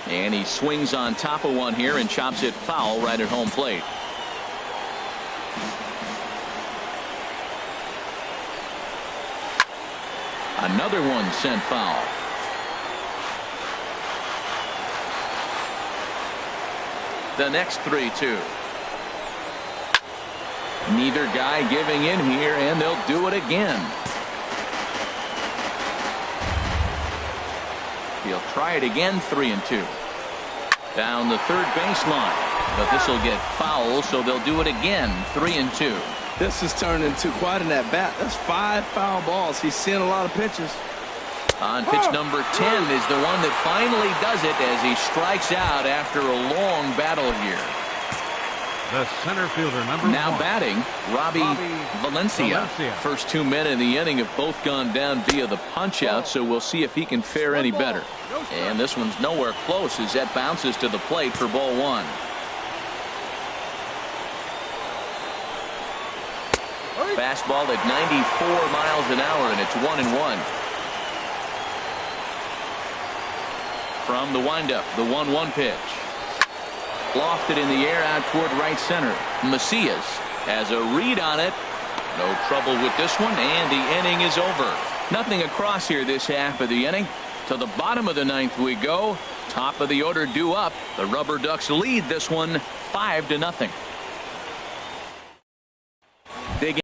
And he swings on top of one here and chops it foul right at home plate. Another one sent foul. The next 3-2. Neither guy giving in here, and they'll do it again. He'll try it again, 3-2. Down the third baseline, but this will get foul, so they'll do it again, 3-2. This has turned into quite an at-bat. That's 5 foul balls. He's seeing a lot of pitches. On pitch number 10 is the one that finally does it as he strikes out after a long battle here. The center fielder, number Now 1. batting, Robbie Valencia. First 2 men in the inning have both gone down via the punch out, so we'll see if he can fare any better. And this one's nowhere close as that bounces to the plate for ball 1. Fastball at 94 miles an hour, and it's 1-1. From the windup, the 1-1 pitch. Lofted in the air out toward right center. Macias has a read on it. No trouble with this one, and the inning is over. Nothing across here this half of the inning. To the bottom of the 9th we go. Top of the order due up. The Rubberducks lead this one 5-0. Big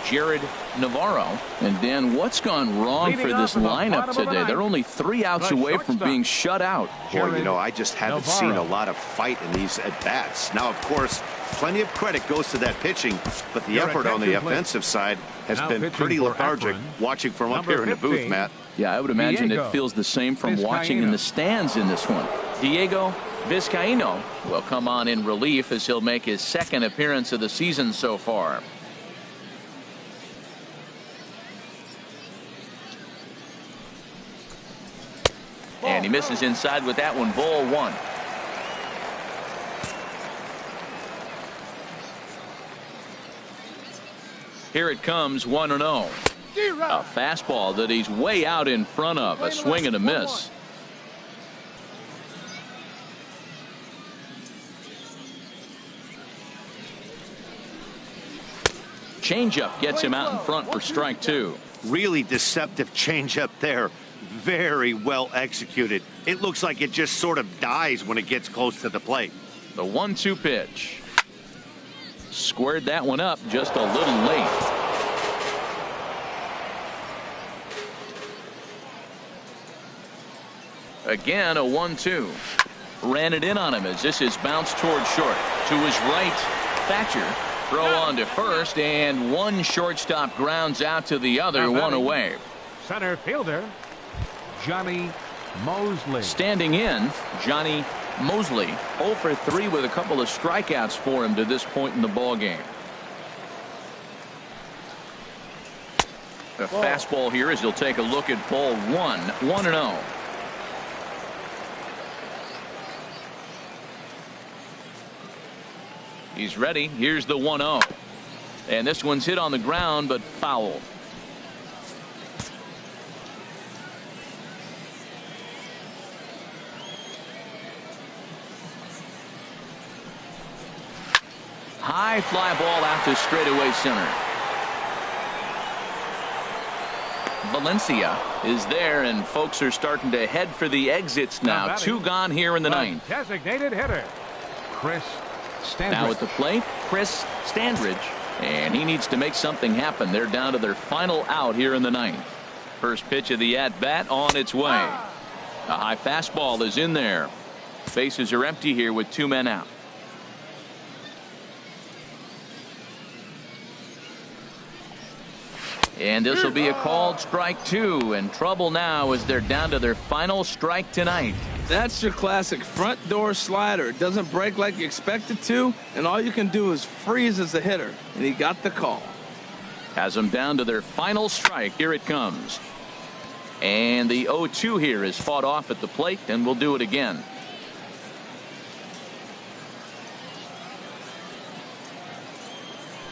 Jared Navarro. And Dan, what's gone wrong for this lineup today? They're only 3 outs away from being shut out. Boy, you know, I just haven't seen a lot of fight in these at-bats. Now, of course, plenty of credit goes to that pitching, but the effort on the offensive side has been pretty lethargic. Watching from up here in the booth, Matt. Yeah, I would imagine it feels the same from watching in the stands in this one. Diego Vizcaino will come on in relief as he'll make his 2nd appearance of the season so far. And he misses inside with that one. Ball 1. Here it comes, 1-0. A fastball that he's way out in front of. A swing and a miss. Changeup gets him out in front for strike 2. Really deceptive changeup there. Very well executed. It looks like it just sort of dies when it gets close to the plate. The 1-2 pitch. Squared that one up just a little late. Again, a 1-2. Ran it in on him as this is bounced toward short. To his right, Thatcher. Throw on to first, and one shortstop grounds out to the other, one away. Center fielder, Johnny Mosley. Standing in, Johnny Mosley. 0 for 3 with a couple of strikeouts for him to this point in the ball game. A fastball here as he'll take a look at ball 1. 1-0. He's ready. Here's the 1-0. And this one's hit on the ground, but foul. High fly ball out to straightaway center. Valencia is there, and folks are starting to head for the exits now. 2 gone here in the 9th. Designated hitter, Chris Standridge. Now at the plate, Chris Standridge, and he needs to make something happen. They're down to their final out here in the 9th. First pitch of the at-bat on its way. A high fastball is in there. Bases are empty here with 2 men out. And this will be a called strike 2, and trouble now as they're down to their final strike tonight. That's your classic front door slider. It doesn't break like you expect it to, and all you can do is freeze as a hitter, and he got the call. Has them down to their final strike. Here it comes. And the 0-2 here is fought off at the plate, and we'll do it again.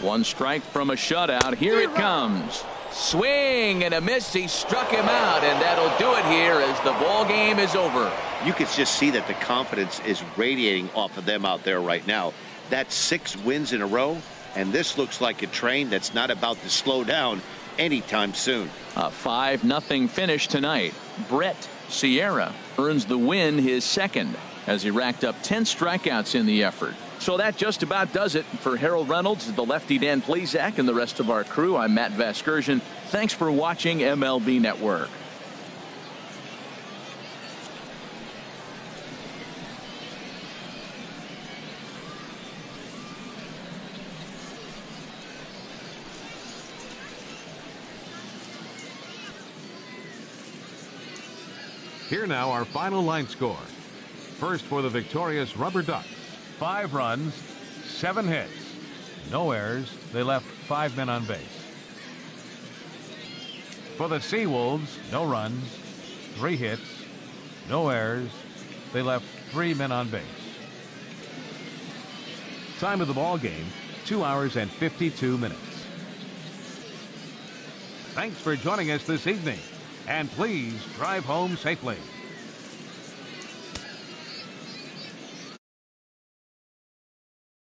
One strike from a shutout. Here it comes. Swing and a miss. He struck him out, and that'll do it here as the ball game is over. You can just see that the confidence is radiating off of them out there right now. That's 6 wins in a row, and this looks like a train that's not about to slow down anytime soon. A 5-0 finish tonight. Brett Sierra earns the win, his 2nd, as he racked up 10 strikeouts in the effort. So that just about does it for Harold Reynolds, the lefty Dan Plesac, and the rest of our crew. I'm Matt Vasgersian. Thanks for watching MLB Network. Here now our final line score. First for the victorious Rubberducks, 5 runs, 7 hits, no errors. They left 5 men on base. For the Seawolves, no runs, 3 hits, no errors. They left 3 men on base. Time of the ball game, 2 hours and 52 minutes. Thanks for joining us this evening, and please drive home safely.